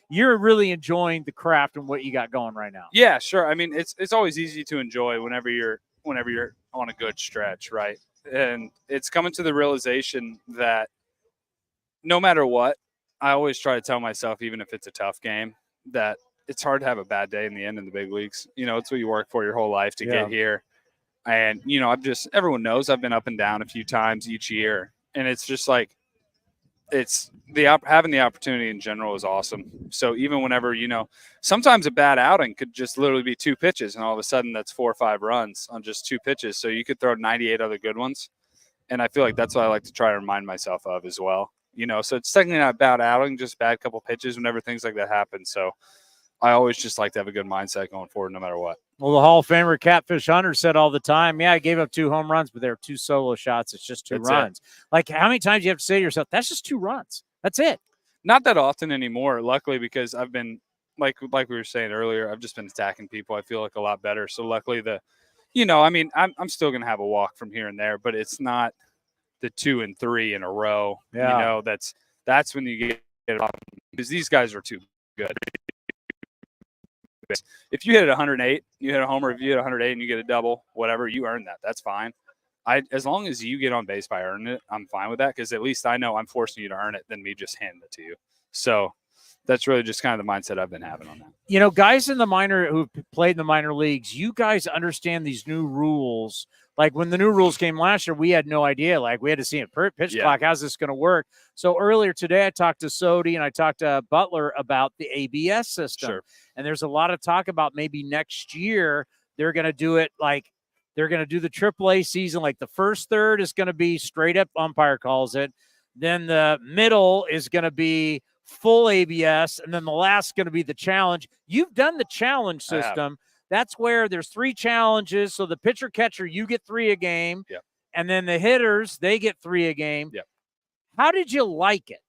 you're really enjoying the craft and what you got going right now. Yeah, sure. I mean, it's always easy to enjoy whenever you're on a good stretch, right? And it's coming to the realization that no matter what, I always try to tell myself, even if it's a tough game, that it's hard to have a bad day in the end in the big leagues. It's what you work for your whole life to get here. And, everyone knows I've been up and down a few times each year. And it's just like, having the opportunity in general is awesome. So even whenever, sometimes a bad outing could just literally be 2 pitches, and all of a sudden that's 4 or 5 runs on just 2 pitches. So you could throw 98 other good ones. And I feel like that's what I like to try to remind myself of as well. So it's technically not bad outing, just bad couple pitches whenever things like that happen. So I always just like to have a good mindset going forward no matter what. Well, the Hall of Famer Catfish Hunter said all the time, I gave up 2 home runs, but there were 2 solo shots. It's just 2 runs. Like, how many times do you have to say to yourself, that's just 2 runs? That's it. Not that often anymore, luckily, because I've been, like we were saying earlier, I've just been attacking people. I feel like a lot better. So luckily I'm still going to have a walk from here and there, but it's not the 2 and 3 in a row. Yeah. That's when you get it off, because these guys are too good. If you hit it 108, you hit a homer. If you hit 108 and you get a double, whatever, you earn that. That's fine. As long as you get on base by earning it, I'm fine with that, because at least I know I'm forcing you to earn it than me just handing it to you. So that's really just kind of the mindset I've been having on that. Guys in the minor who played in the minor leagues, you guys understand these new rules. Like when the new rules came last year, we had no idea. Like we had to see a pitch clock. How's this going to work? So earlier today, I talked to Sodi and I talked to Butler about the ABS system. Sure. And there's a lot of talk about maybe next year they're going to do it like they're going to do the AAA season. Like the first third is going to be straight up umpire calls it. Then the middle is going to be full ABS. And then the last is going to be the challenge. You've done the challenge system. That's where there's 3 challenges. So the pitcher catcher, you get 3 a game. Yep. And then the hitters, they get 3 a game. Yep. How did you like it?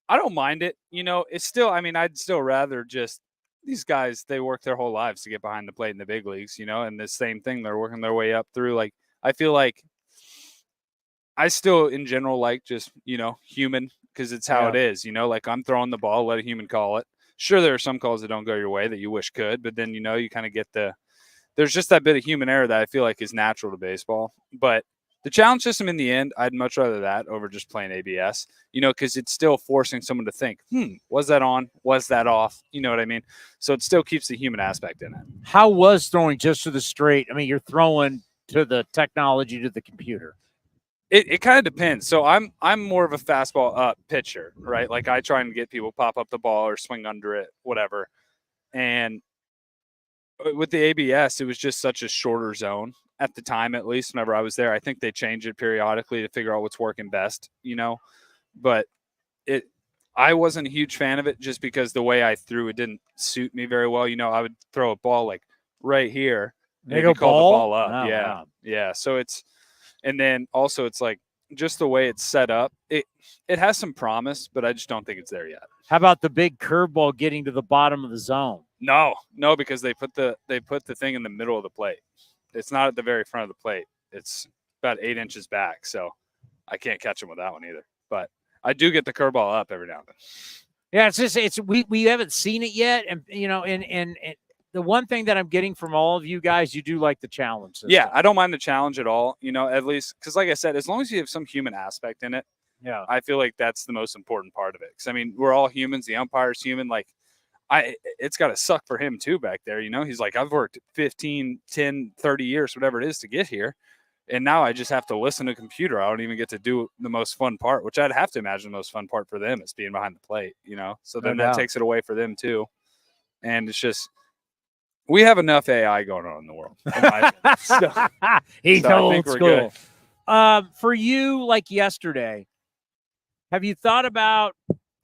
I don't mind it. It's still, I'd still rather just these guys, they work their whole lives to get behind the plate in the big leagues, and the same thing, they're working their way up through. Like, I feel like I still in general like just, human, because it's how it is, like I'm throwing the ball, let a human call it. Sure, there are some calls that don't go your way that you wish could, but then, you kind of get there's just that bit of human error that I feel like is natural to baseball. But the challenge system in the end, I'd much rather that over just playing ABS, because it's still forcing someone to think, was that on? Was that off? You know what I mean? So it still keeps the human aspect in it. How was throwing just to the straight? You're throwing to the technology, to the computer. It kind of depends. So I'm more of a fastball up pitcher, right? Like I try and get people pop up the ball or swing under it, whatever. And with the ABS, it was just such a shorter zone at the time, at least whenever I was there. I think they change it periodically to figure out what's working best, But I wasn't a huge fan of it just because the way I threw it didn't suit me very well. I would throw a ball like right here. They go call the ball up. Oh, yeah. wow. Yeah. So and then also it's like just the way it's set up. It has some promise, but I just don't think it's there yet. How about the big curveball getting to the bottom of the zone? No, because they put the thing in the middle of the plate. It's not at the very front of the plate. It's about 8 inches back, so I can't catch him with that one either. But I do get the curveball up every now and then. Yeah, we haven't seen it yet, and and the one thing that I'm getting from all of you guys, you do like the challenge system. Yeah, I don't mind the challenge at all. At least because, like I said, as long as you have some human aspect in it, yeah, I feel like that's the most important part of it. Because we're all humans. The umpire's human. Like, it's got to suck for him too back there. He's like, I've worked 15, 10, 30 years, whatever it is, to get here. And now I just have to listen to a computer. I don't even get to do the most fun part, which I'd have to imagine the most fun part for them is being behind the plate, So then that takes it away for them too. And it's just, we have enough AI going on in the world. In my opinion. He's old school. Good. For you, like yesterday, have you thought about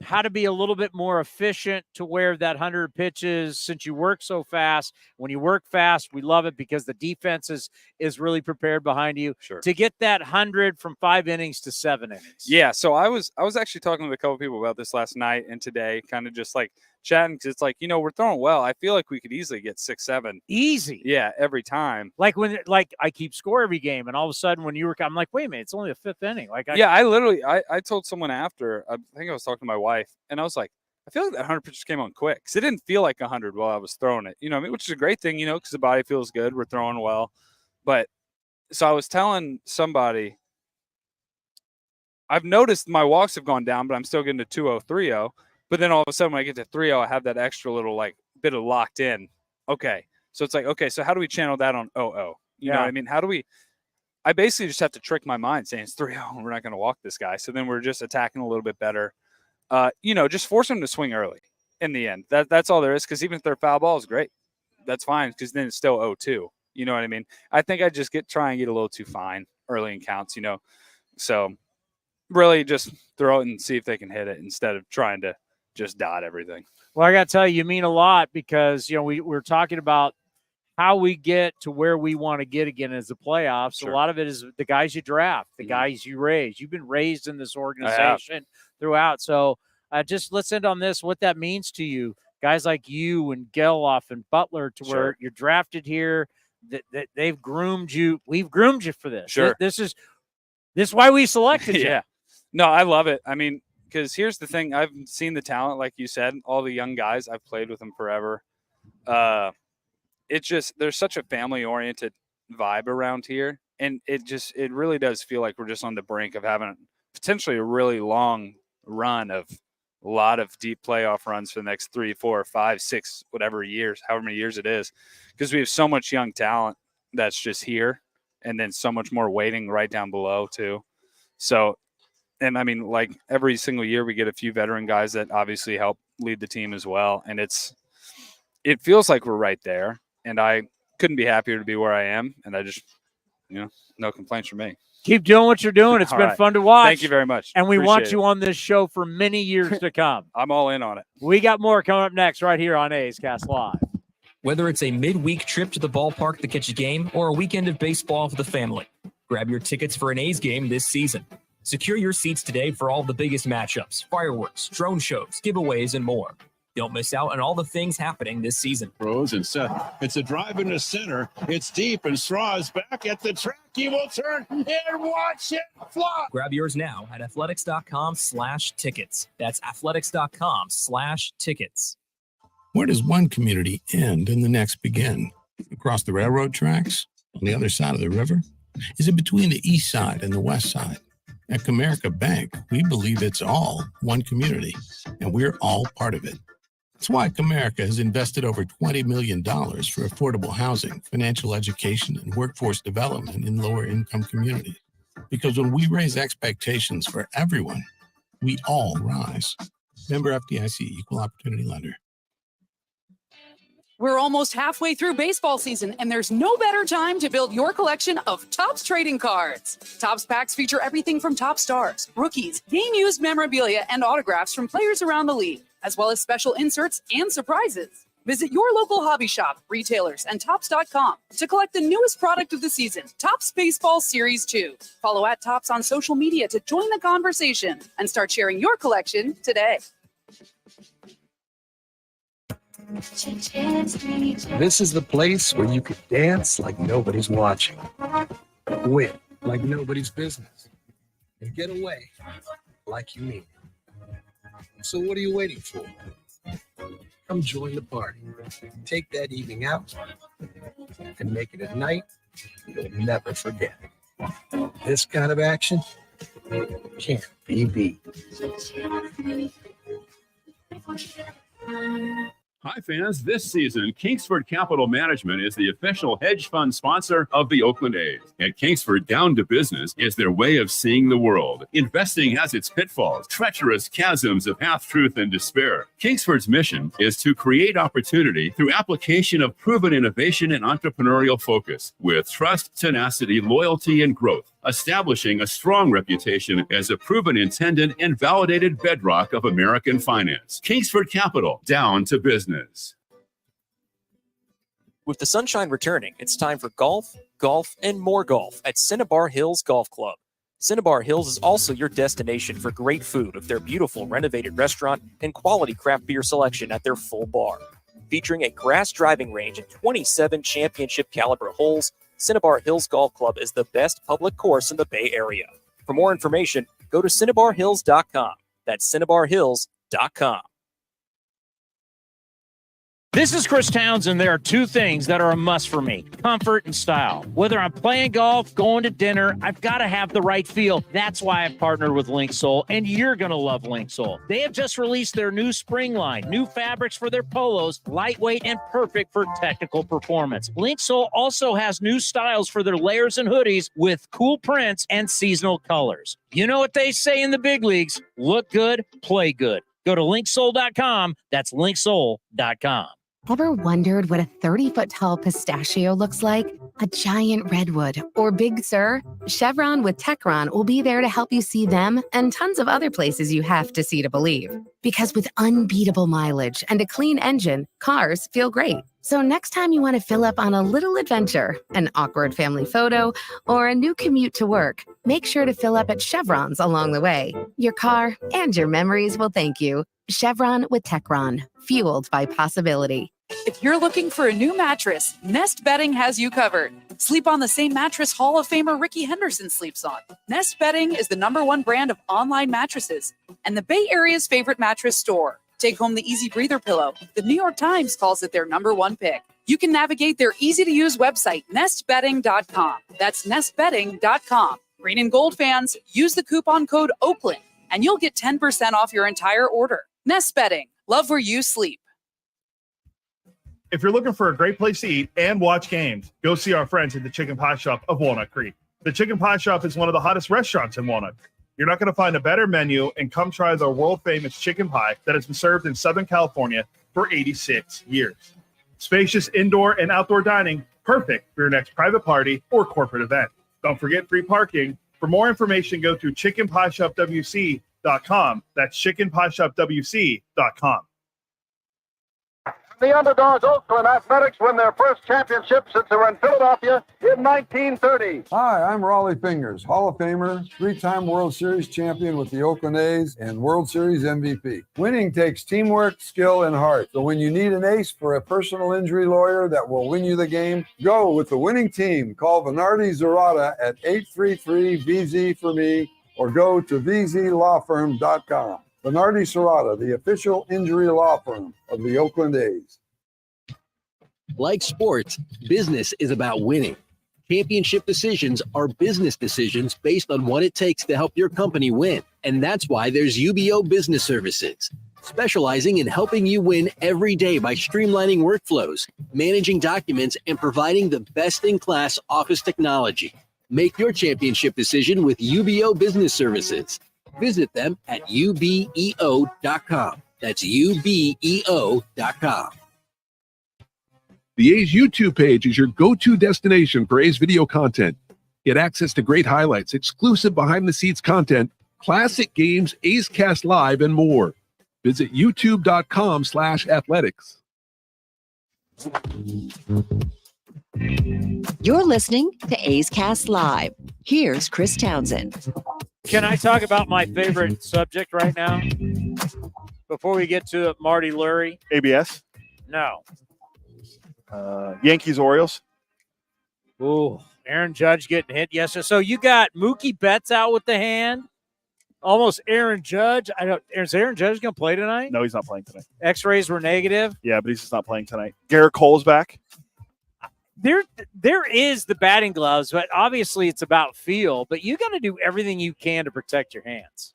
how to be a little bit more efficient to where that 100 pitches, since you work so fast? When you work fast, we love it because the defense is really prepared behind you. Sure. To get that 100 from 5 innings to 7 innings. Yeah, so I was actually talking with a couple people about this last night and today, kind of just like chatting, because it's like, we're throwing well. I feel like we could easily get 6, 7. Easy. Yeah, every time. Like when I keep score every game, and all of a sudden when you were, I'm like, wait a minute, it's only the 5th inning. I literally told someone after, I think I was talking to my wife, and I was like, I feel like that 100 pitches came on quick, because it didn't feel like 100 while I was throwing it, which is a great thing, because the body feels good. We're throwing well. But so I was telling somebody, I've noticed my walks have gone down, but I'm still getting to 2-0, 3-0. But then all of a sudden when I get to 3-0, I have that extra little like bit of locked in. Okay. So it's like, okay, so how do we channel that on 0-0? You know what I mean? I basically just have to trick my mind saying it's 3-0 and we're not going to walk this guy. So then we're just attacking a little bit better. Just force them to swing early in the end. That's all there is. Because even if they're foul balls, great. That's fine, because then it's still 0-2. You know what I mean? I think I just try and get a little too fine early in counts, So really just throw it and see if they can hit it instead of trying to just dot everything. Well, I got to tell you mean a lot because, we're talking about how we get to where we want to get again as the playoffs. Sure. A lot of it is the guys you draft, the guys you raise. You've been raised in this organization throughout. So just let's end on this, what that means to you. Guys like you and Geloff and Butler to where you're drafted here, that they've groomed you. We've groomed you for this. Sure. This is why we selected you. Yeah. No, I love it. I mean, because here's the thing. I've seen the talent, like you said, all the young guys. I've played with them forever. It's just there's such a family-oriented vibe around here, and it really does feel like we're just on the brink of having potentially a really long run of a lot of deep playoff runs for the next 3, 4, 5, 6, whatever years, however many years it is, because we have so much young talent that's just here, and then so much more waiting right down below too. So, and I mean, like every single year we get a few veteran guys that obviously help lead the team as well, and it feels like we're right there. And I couldn't be happier to be where I am. And I just, no complaints from me. Keep doing what you're doing. It's been fun to watch. Thank you very much. And we Appreciate want it. you on this show for many years to come. I'm all in on it. We got more coming up next right here on A's Cast Live. Whether it's a midweek trip to the ballpark to catch a game or a weekend of baseball for the family, grab your tickets for an A's game this season. Secure your seats today for all the biggest matchups, fireworks, drone shows, giveaways, and more. Don't miss out on all the things happening this season. Rose and Seth. It's a drive in the center. It's deep, and Straw is back at the track. He will turn and watch it fly. Grab yours now at athletics.com/tickets. That's athletics.com/tickets. Where does one community end and the next begin? Across the railroad tracks? On the other side of the river? Is it between the east side and the west side? At Comerica Bank, we believe it's all one community, and we're all part of it. That's why Comerica has invested over $20 million for affordable housing, financial education, and workforce development in lower-income communities. Because when we raise expectations for everyone, we all rise. Member FDIC, Equal Opportunity Lender. We're almost halfway through baseball season, and there's no better time to build your collection of Topps trading cards. Topps packs feature everything from top stars, rookies, game-used memorabilia, and autographs from players around the league, as well as special inserts and surprises. Visit your local hobby shop, retailers, and Topps.com to collect the newest product of the season, Topps Baseball Series 2. Follow @Topps on social media to join the conversation and start sharing your collection today. This is the place where you can dance like nobody's watching, win like nobody's business, and get away like you mean it. So what are you waiting for? Come join the party. Take that evening out and make it a night you'll never forget. This kind of action can't be beat. Hi, fans. This season, Kingsford Capital Management is the official hedge fund sponsor of the Oakland A's. At Kingsford, down to business is their way of seeing the world. Investing has its pitfalls, treacherous chasms of half-truth and despair. Kingsford's mission is to create opportunity through application of proven innovation and entrepreneurial focus with trust, tenacity, loyalty, and growth, establishing a strong reputation as a proven intendant and validated bedrock of American finance. Kingsford Capital, down to business. With the sunshine returning, it's time for golf, and more golf at Cinnabar Hills Golf Club. Cinnabar Hills is also your destination for great food with their beautiful renovated restaurant and quality craft beer selection at their full bar. Featuring a grass driving range and 27 championship caliber holes, Cinnabar Hills Golf Club is the best public course in the Bay Area. For more information, go to CinnabarHills.com. That's CinnabarHills.com. This is Chris Townsend. There are two things that are a must for me: comfort and style. Whether I'm playing golf, going to dinner, I've got to have the right feel. That's why I've partnered with Linksole, and you're going to love Linksole. They have just released their new spring line, new fabrics for their polos, lightweight and perfect for technical performance. Linksole also has new styles for their layers and hoodies with cool prints and seasonal colors. You know what they say in the big leagues: look good, play good. Go to Linksole.com. That's Linksole.com. Ever wondered what a 30-foot tall pistachio looks like? A giant redwood or Big Sur? Chevron with Techron will be there to help you see them and tons of other places you have to see to believe. Because with unbeatable mileage and a clean engine, cars feel great. So next time you want to fill up on a little adventure, an awkward family photo, or a new commute to work, make sure to fill up at Chevron's along the way. Your car and your memories will thank you. Chevron with Techron, fueled by possibility. If you're looking for a new mattress, Nest Bedding has you covered. Sleep on the same mattress Hall of Famer Ricky Henderson sleeps on. Nest Bedding is the #1 brand of online mattresses and the Bay Area's favorite mattress store. Take home the Easy Breather pillow. The New York Times calls it their #1 pick. You can navigate their easy-to-use website, nestbedding.com. That's nestbedding.com. Green and gold fans, use the coupon code Oakland, and you'll get 10% off your entire order. Nest Bedding, love where you sleep. If you're looking for a great place to eat and watch games, go see our friends at the Chicken Pie Shop of Walnut Creek. The Chicken Pie Shop is one of the hottest restaurants in Walnut. You're not going to find a better menu, and come try the world-famous chicken pie that has been served in Southern California for 86 years. Spacious indoor and outdoor dining, perfect for your next private party or corporate event. Don't forget free parking. For more information, go to chickenpieshopwc.com. That's chickenpieshopwc.com. The underdogs Oakland Athletics win their first championship since they were in Philadelphia in 1930. Hi, I'm Raleigh Fingers, Hall of Famer, 3-time World Series champion with the Oakland A's and World Series MVP. Winning takes teamwork, skill, and heart. So when you need an ace for a personal injury lawyer that will win you the game, go with the winning team. Call Venardi Zerata at 833-VZ-for-me or go to vzlawfirm.com. Venardi Serrata, the official injury law firm of the Oakland A's. Like sports, business is about winning. Championship decisions are business decisions based on what it takes to help your company win. And that's why there's UBO Business Services, specializing in helping you win every day by streamlining workflows, managing documents, and providing the best-in-class office technology. Make your championship decision with UBO Business Services. Visit them at ubeo.com. That's ubeo.com. The A's YouTube page is your go-to destination for A's video content. Get access to great highlights, exclusive behind-the-scenes content, classic games, A's Cast Live, and more. Visit youtube.com/athletics. You're listening to A's Cast Live. Here's Chris Townsend. Can I talk about my favorite subject right now? Before we get to Marty Lurie? ABS? No. Yankees, Orioles? Ooh, Aaron Judge getting hit yesterday. So you got Mookie Betts out with the hand. Almost Aaron Judge. Is Aaron Judge going to play tonight? No, he's not playing tonight. X-rays were negative. Yeah, but he's just not playing tonight. Garrett Cole's back. There is the batting gloves, but obviously it's about feel. But you got to do everything you can to protect your hands.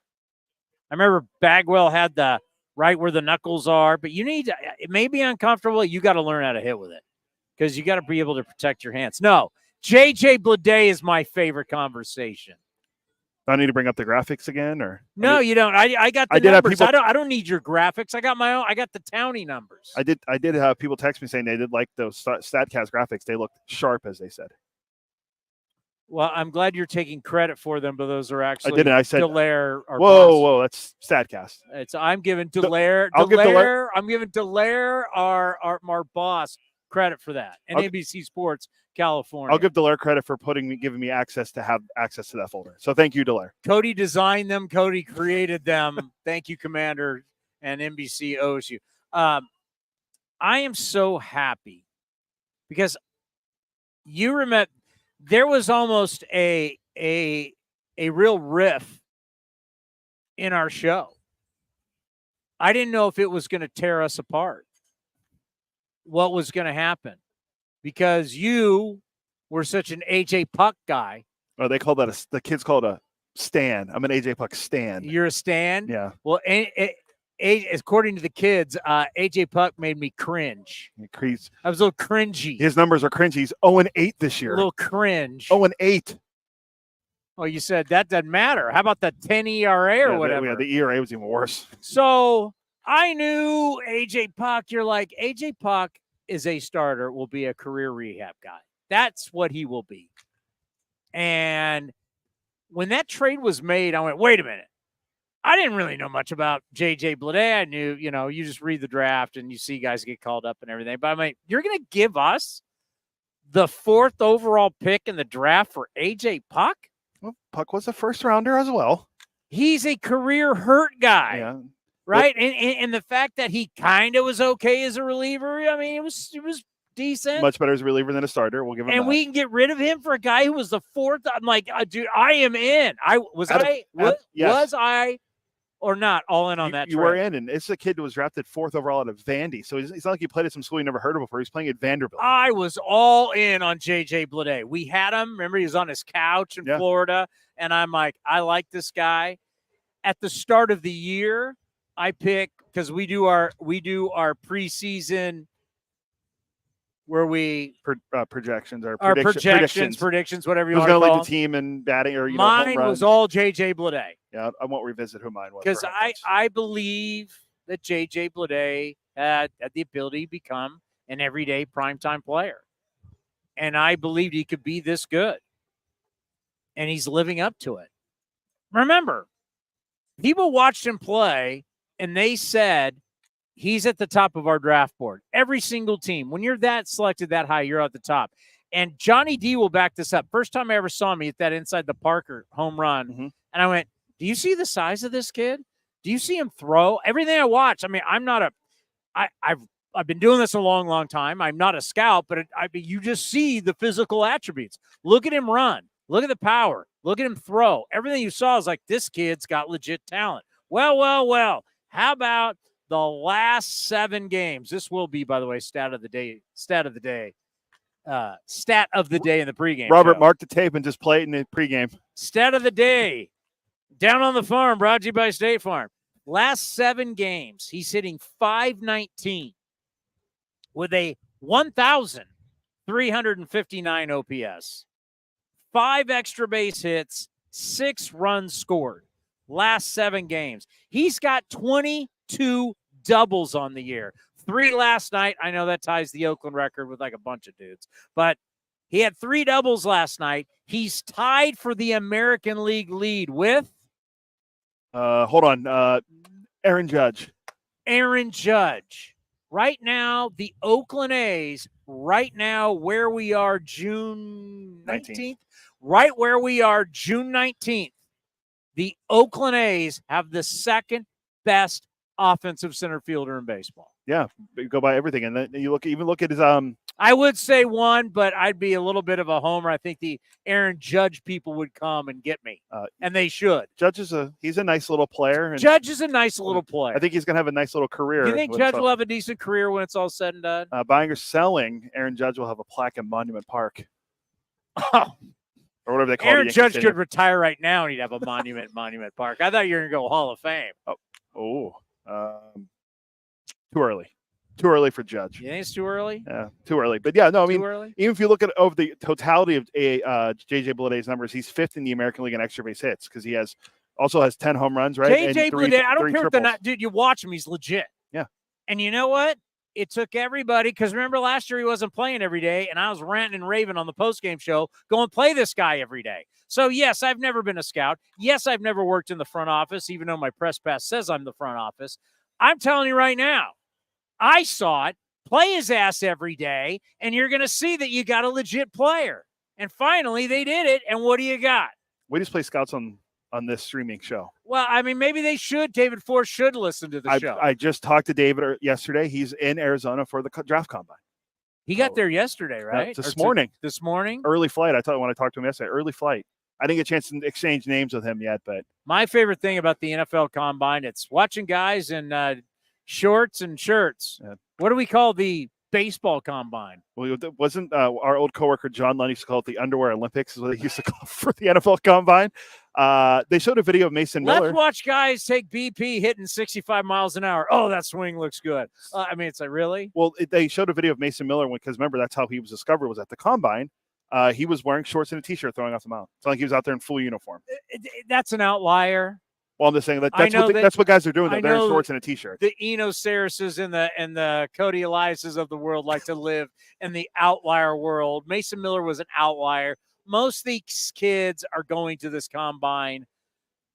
I remember Bagwell had the right where the knuckles are, but you need to, it may be uncomfortable. You got to learn how to hit with it because you got to be able to protect your hands. No, JJ Bleday is my favorite conversation. Do I need to bring up the graphics again, or no? You don't. I got the numbers. I don't need your graphics. I got my own. I got the Towny numbers. I did have people text me saying they did like those Statcast graphics. They looked sharp, as they said. Well, I'm glad you're taking credit for them, but those are actually. I didn't. I said Delaire. Whoa, that's Statcast. I'm giving Delaire. I'm giving Delaire our boss credit for that, and ABC Sports California. I'll give Delaire credit for giving me access to that folder. So thank you, Delaire. Cody designed them. Cody created them. Thank you, Commander, and NBC owes you. I am so happy because you remember there was almost a real riff in our show. I didn't know if it was going to tear us apart. What was going to happen? Because you were such an AJ Puck guy. Oh, they call that the kids call it a stan. I'm an AJ Puck stan. You're a stan? Yeah. Well, according to the kids, AJ Puck made me cringe. I was a little cringy. His numbers are cringy. He's 0-8 this year. A little cringe. 0-8. Oh, you said that doesn't matter. How about the 10 ERA or whatever? The ERA was even worse. So I knew AJ Puck. You're like, AJ Puck is a starter will be a career rehab guy. That's what he will be. And when that trade was made, I went, wait a minute. I didn't really know much about J.J. Bleday. I knew, you just read the draft and you see guys get called up and everything. But I'm like, you're going to give us the 4th overall pick in the draft for A.J. Puck? Well, Puck was a first-rounder as well. He's a career hurt guy. Yeah. Right? And the fact that he kind of was okay as a reliever, I mean, it was decent. Much better as a reliever than a starter. We'll give him and that. we can get rid of him for a guy who was the 4th. I'm like, dude, I am in. Was I or not all in on that You trade? were in, and it's a kid who was drafted 4th overall out of Vandy. So it's not like he played at some school you never heard of before. He's playing at Vanderbilt. I was all in on J.J. Bleday. We had him. Remember, he was on his couch in Florida, and I'm like, I like this guy. At the start of the year, I pick because we do our preseason where we projections or predictions, whatever you want to call lead them. the team and batting or mine was all J.J. Bleday. Yeah, I won't revisit who mine was because I believe that J.J. Bleday had the ability to become an everyday primetime player, and I believed he could be this good, and he's living up to it. Remember, people watched him play, and they said he's at the top of our draft board. Every single team, when you're that selected that high, you're at the top. And Johnny D will back this up. First time I ever saw him hit that inside the Parker home run, and I went, do you see the size of this kid? Do you see him throw? Everything I watch, I mean, I've been doing this a long, long time. I'm not a scout, but you just see the physical attributes. Look at him run. Look at the power. Look at him throw. Everything you saw is like, this kid's got legit talent. Well. How about the last 7 games? This will be, by the way, stat of the day in the pregame. Robert, show. mark the tape and just play it in the pregame. Stat of the day. Down on the farm, brought to you by State Farm. Last 7 games, he's hitting .519 with a 1,359 OPS. 5 extra base hits, 6 runs scored. Last 7 games. He's got 22 doubles on the year. 3 last night. I know that ties the Oakland record with like a bunch of dudes. But he had 3 doubles last night. He's tied for the American League lead with Aaron Judge. Aaron Judge. Right now, the Oakland A's, where we are June 19th, right where we are June 19th, the Oakland A's have the 2nd best offensive center fielder in baseball. Yeah, go by everything. And then you look at his I would say 1, but I'd be a little bit of a homer. I think the Aaron Judge people would come and get me, and they should. Judge he's a nice little player. Judge is a nice little player. I think he's going to have a nice little career. Do you think Judge will have a decent career when it's all said and done? Buying or selling, Aaron Judge will have a plaque in Monument Park. Oh. Or whatever they call Aaron it. Judge could retire right now and he'd have a monument in Monument Park. I thought you were going to go Hall of Fame. Too early. Too early for Judge. You think it's too early? Yeah, too early. But yeah, no, I mean, early? even if you look at over the totality of J.J. Bleday's numbers, he's 5th in the American League in extra base hits because he also has 10 home runs, right? J.J. Bleday, I don't care what dude, you watch him, he's legit. Yeah. And you know what? It took everybody, because remember last year he wasn't playing every day, and I was ranting and raving on the postgame show, go and play this guy every day. So, yes, I've never been a scout. Yes, I've never worked in the front office, even though my press pass says I'm the front office. I'm telling you right now, I saw it. Play his ass every day, and you're going to see that you got a legit player. And finally, they did it, and what do you got? We just play scouts on this streaming show. Well, I mean, maybe they should. David Force should listen to the show. I just talked to David yesterday. He's in Arizona for the draft combine. He got there yesterday, right? This morning. This morning? Early flight. I thought when I talked to him yesterday, early flight. I didn't get a chance to exchange names with him yet, but my favorite thing about the NFL combine, it's watching guys in shorts and shirts. Yeah. What do we call the baseball combine? Well, wasn't our old coworker John Lunn used to call it the Underwear Olympics, is what he used to call it for the NFL combine. They showed a video of Mason Miller. Let's watch guys take BP hitting 65 miles an hour. Oh, that swing looks good. I mean, it's like, really? Well, they showed a video of Mason Miller because remember, that's how he was discovered, was at the combine. He was wearing shorts and a T-shirt throwing off the mound. It's not like he was out there in full uniform. That's an outlier. Well, I'm just saying that's what guys are doing. They're in shorts and a t-shirt. The Eno Sarases and the Cody Eliases of the world like to live in the outlier world. Mason Miller was an outlier. Most of these kids are going to this combine.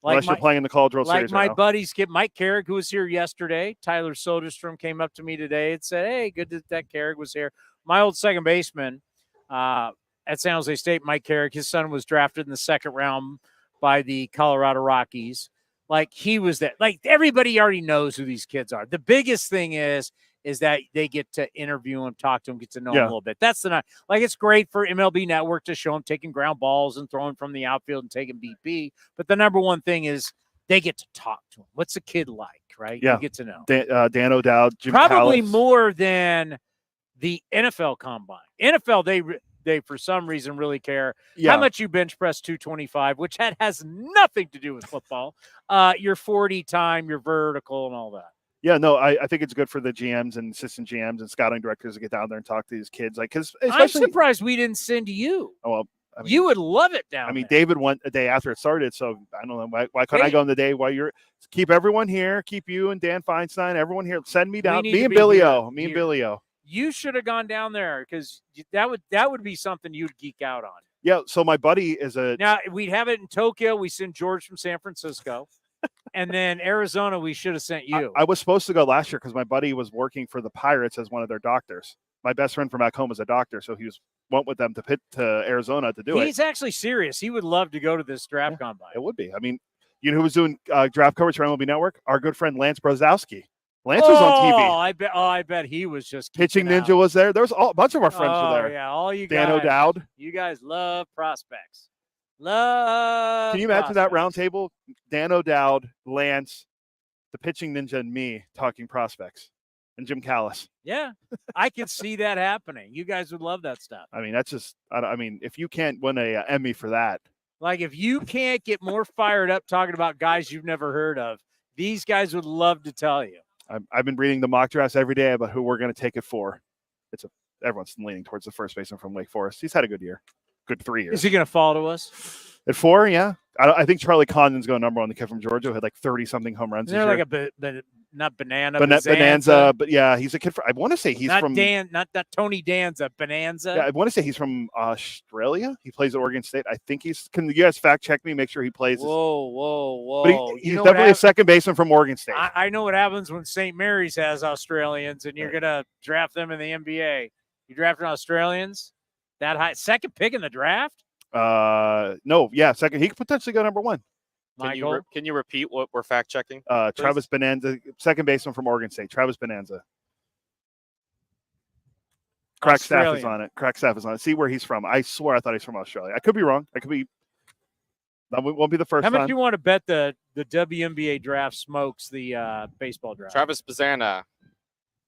Unless you're playing in the College World Series. Like my buddies, Mike Carrick, who was here yesterday. Tyler Soderstrom came up to me today and said, hey, good that Carrick was here. My old second baseman at San Jose State, Mike Carrick, his son was drafted in the second round by the Colorado Rockies. Like, he was that. Like, everybody already knows who these kids are. The biggest thing is that they get to interview them, talk to them, get to know them a little bit. That's the night. Like, it's great for MLB Network to show them taking ground balls and throwing from the outfield and taking BP. But the number one thing is they get to talk to them. What's a kid like, right? Yeah. You get to know. Dan O'Dowd, Jim Probably Callis. more than the NFL combine. NFL, they for some reason really care how much you bench press 225, which has nothing to do with football. Your 40 time, your vertical, and all that. Yeah, no, I think it's good for the GMs and assistant GMs and scouting directors to get down there and talk to these kids. Like, because I'm surprised we didn't send you. Oh, well, I mean, you would love it down there. David went a day after it started, so I don't know why couldn't I go on the day while you're keep everyone here, keep you and Dan Feinstein, everyone here, send me down. Me and Billy O. You should have gone down there because that would be something you'd geek out on. Yeah, so my buddy is now we'd have it in Tokyo. We send George from San Francisco. And then Arizona, we should have sent you. I was supposed to go last year because my buddy was working for the Pirates as one of their doctors. My best friend from back home is a doctor, so he went with them to Arizona to do it. He's actually serious. He would love to go to this draft combine. It would be. I mean, you know who was doing draft coverage for MLB Network? Our good friend Lance Brzezowski. Lance was on TV. I bet he was just Pitching Ninja was there. There was a bunch of our friends were there. Yeah, all you Dan guys. O'Dowd. You guys love prospects. Love. Can you imagine that round table? Dan O'Dowd, Lance, the Pitching Ninja, and me talking prospects, and Jim Callis. Yeah, I could see that happening. You guys would love that stuff. I mean, that's just. I mean, if you can't win a Emmy for that, like if you can't get more fired up talking about guys you've never heard of, these guys would love to tell you. I've been reading the mock drafts every day about who we're going to take it for. Everyone's leaning towards the first baseman from Wake Forest. He's had a good year. Good 3 years. Is he going to fall to us? At 4, yeah. I think Charlie Condon's going number one. The kid from Georgia who had like 30-something home runs. They're like not Banana. Bonanza, but yeah, he's a kid from. I want to say he's not from not Tony Danza. Bonanza. Yeah, I want to say he's from Australia. He plays at Oregon State. I think he's. Can you guys fact check me? Make sure he plays. Whoa! But he's definitely a second baseman from Oregon State. I know what happens when St. Mary's has Australians, and you're gonna draft them in the NBA. You drafting Australians that high, second pick in the draft? No, yeah, second. He could potentially go number one. Can you repeat what we're fact checking? Travis Bonanza, second baseman from Oregon State. Travis Bonanza. Crack staff is on it. See where he's from. I swear I thought he's from Australia. I could be wrong. That won't be the first time. How much do you want to bet the WNBA draft smokes the baseball draft? Travis Bazana,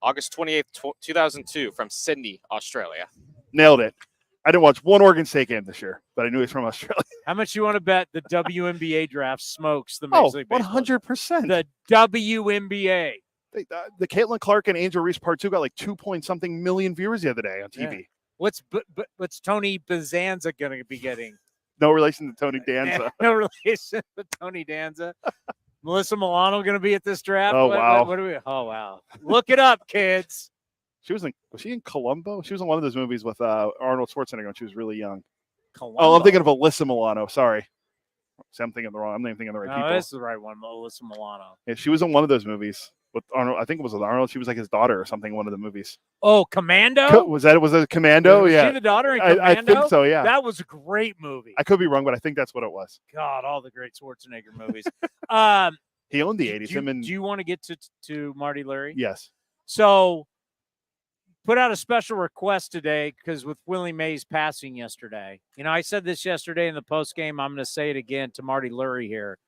August 28th, 2002, from Sydney, Australia. Nailed it. I didn't watch one Oregon State game this year, but I knew he's from Australia. How much you want to bet the WNBA draft smokes the Major League Baseball? 100%. The WNBA. The Caitlin Clark and Angel Reese Part 2 got like 2-point-something million viewers the other day on TV. Yeah. What's Tony Bazanza going to be getting? No relation to Tony Danza. No relation to Tony Danza. Melissa Milano going to be at this draft? Oh, wow. Oh, wow. Look it up, kids. Was she in Columbo? She was in one of those movies with Arnold Schwarzenegger when she was really young. Columbo. Oh, I'm thinking of Alyssa Milano. Sorry. See, I'm thinking of the wrong. I'm not even thinking of the right people. This is the right one, Alyssa Milano. Yeah, she was in one of those movies with Arnold. I think it was with Arnold. She was like his daughter or something in one of the movies. Oh, Commando? Was it Commando? Was yeah. she the daughter in Commando? I think so, yeah. That was a great movie. I could be wrong, but I think that's what it was. God, all the great Schwarzenegger movies. He owned the 80s. Do you want to get to Marty Lurie? Yes. So, put out a special request today because with Willie Mays passing yesterday. You know, I said this yesterday in the post game. I'm going to say it again to Marty Lurie here.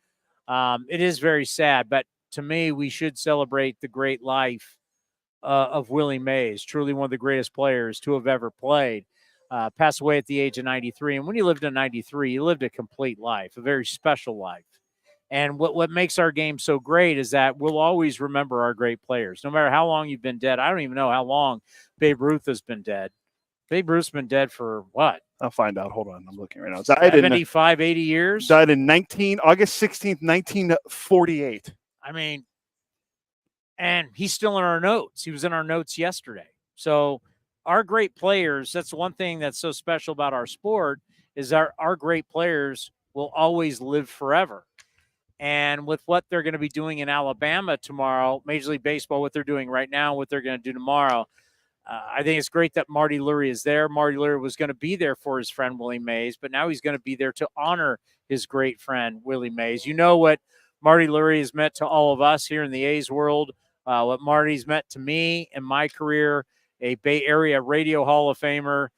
It is very sad, but to me, we should celebrate the great life of Willie Mays, truly one of the greatest players to have ever played. Passed away at the age of 93. And when he lived in 93, he lived a complete life, a very special life. And what makes our game so great is that we'll always remember our great players, no matter how long you've been dead. I don't even know how long Babe Ruth has been dead. Babe Ruth's been dead for what? I'll find out. Hold on. I'm looking right now. Died 75, 80 years? Died in August 16th, 1948. I mean, and he's still in our notes. He was in our notes yesterday. So our great players, that's one thing that's so special about our sport, is our great players will always live forever. And with what they're going to be doing in Alabama tomorrow, Major League Baseball, what they're doing right now, what they're going to do tomorrow, I think it's great that Marty Lurie is there. Marty Lurie was going to be there for his friend Willie Mays, but now he's going to be there to honor his great friend Willie Mays. You know what Marty Lurie has meant to all of us here in the A's world, what Marty's meant to me in my career, a Bay Area Radio Hall of Famer.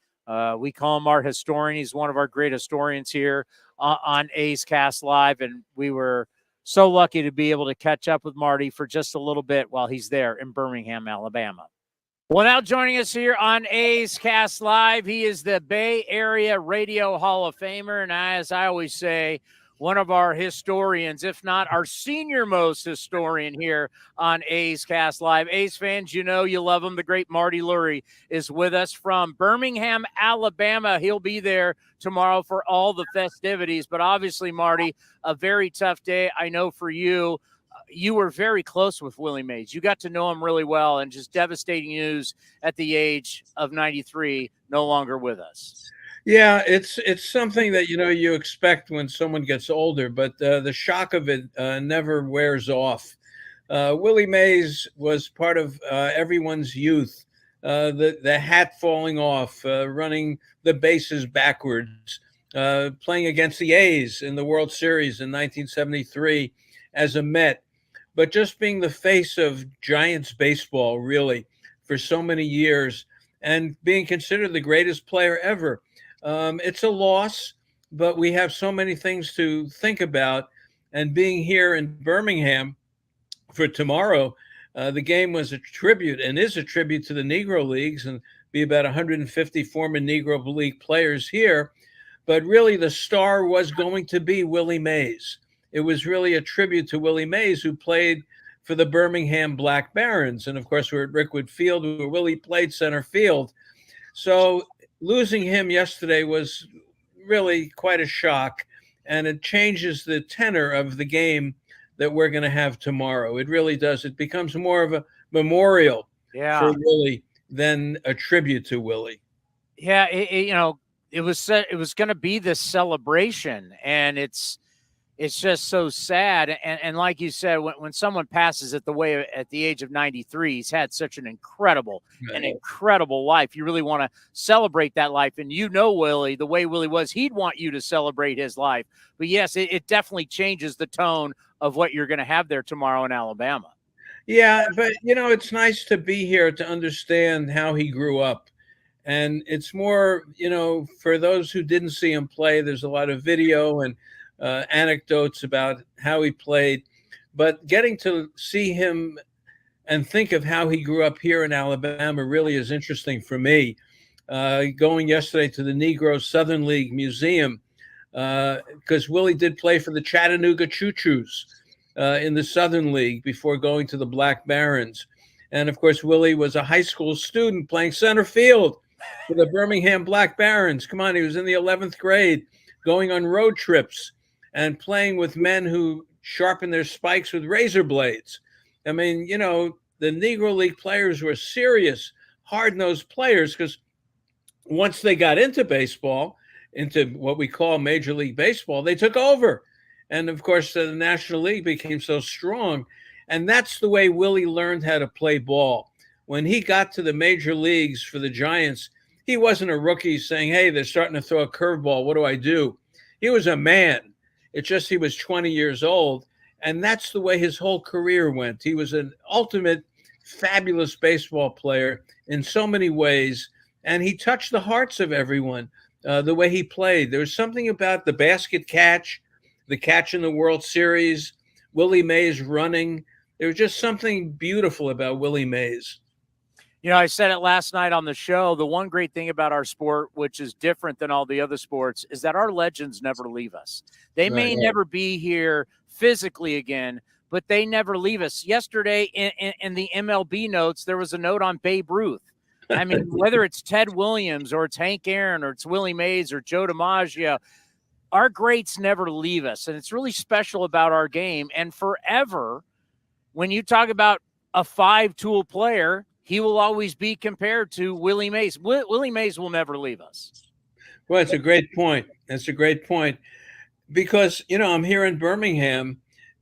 We call him our historian. He's one of our great historians here on A's Cast Live, and we were so lucky to be able to catch up with Marty for just a little bit while he's there in Birmingham, Alabama. Well, now joining us here on A's Cast Live, he is the Bay Area Radio Hall of Famer, and as I always say, one of our historians, if not our senior-most historian here on A's Cast Live. A's fans, you know you love him. The great Marty Lurie is with us from Birmingham, Alabama. He'll be there tomorrow for all the festivities, but obviously, Marty, a very tough day. I know for you. You were very close with Willie Mays. You got to know him really well, and just devastating news at the age of 93, no longer with us. Yeah, it's something that, you expect when someone gets older, but the shock of it never wears off. Willie Mays was part of everyone's youth, the hat falling off, running the bases backwards, playing against the A's in the World Series in 1973 as a Met. But just being the face of Giants baseball, really, for so many years, and being considered the greatest player ever. It's a loss, but we have so many things to think about. And being here in Birmingham for tomorrow, the game was a tribute and is a tribute to the Negro Leagues, and be about 150 former Negro League players here. But really, the star was going to be Willie Mays. It was really a tribute to Willie Mays, who played for the Birmingham Black Barons. And of course, we're at Rickwood Field, where Willie played center field. So losing him yesterday was really quite a shock. And it changes the tenor of the game that we're going to have tomorrow. It really does. It becomes more of a memorial for Willie than a tribute to Willie. Yeah, it was going to be this celebration, and it's just so sad. And like you said, when someone passes at the age of 93, he's had such an incredible life. You really want to celebrate that life. And Willie, the way Willie was, he'd want you to celebrate his life. But yes, it definitely changes the tone of what you're going to have there tomorrow in Alabama. Yeah, but, it's nice to be here to understand how he grew up. And it's more, for those who didn't see him play, there's a lot of video and anecdotes about how he played, but getting to see him and think of how he grew up here in Alabama really is interesting for me. Going yesterday to the Negro Southern League Museum, because Willie did play for the Chattanooga Choo-Choos in the Southern League before going to the Black Barons. And of course, Willie was a high school student playing center field for the Birmingham Black Barons. Come on, he was in the 11th grade, going on road trips and playing with men who sharpen their spikes with razor blades. I mean, the Negro League players were serious, hard-nosed players, because once they got into baseball, into what we call Major League Baseball, they took over. And, of course, the National League became so strong. And that's the way Willie learned how to play ball. When he got to the major leagues for the Giants, he wasn't a rookie saying, hey, they're starting to throw a curveball. What do I do? He was a man. It's just he was 20 years old, and that's the way his whole career went. He was an ultimate fabulous baseball player in so many ways, and he touched the hearts of everyone the way he played. There was something about the basket catch, the catch in the World Series, Willie Mays running. There was just something beautiful about Willie Mays. I said it last night on the show. The one great thing about our sport, which is different than all the other sports, is that our legends never leave us. They may never be here physically again, but they never leave us. Yesterday in the MLB notes, there was a note on Babe Ruth. I mean, whether it's Ted Williams or it's Hank Aaron or it's Willie Mays or Joe DiMaggio, our greats never leave us. And it's really special about our game. And forever, when you talk about a five-tool player, he will always be compared to Willie Mays. Willie Mays will never leave us. Well, it's a great point. That's a great point. Because, I'm here in Birmingham,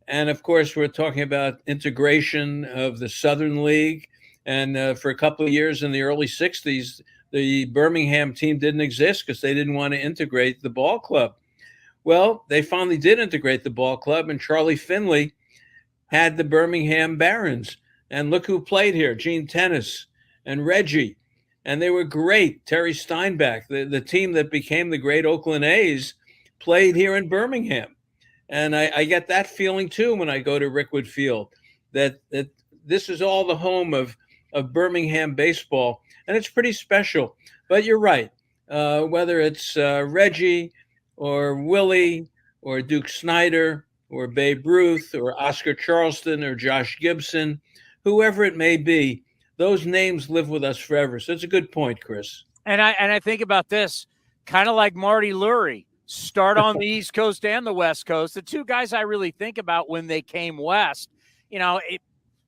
and of course, we're talking about integration of the Southern League. And for a couple of years in the early 60s, the Birmingham team didn't exist because they didn't want to integrate the ball club. Well, they finally did integrate the ball club, and Charlie Finley had the Birmingham Barons. And look who played here, Gene Tennis and Reggie. And they were great. Terry Steinbach, the team that became the great Oakland A's, played here in Birmingham. And I get that feeling, too, when I go to Rickwood Field, that this is all the home of Birmingham baseball. And it's pretty special. But you're right. Whether it's Reggie or Willie or Duke Snyder or Babe Ruth or Oscar Charleston or Josh Gibson, whoever it may be, those names live with us forever. So it's a good point, Chris. And I think about this, kind of like Marty Lurie, start on the East Coast and the West Coast. The two guys I really think about when they came west,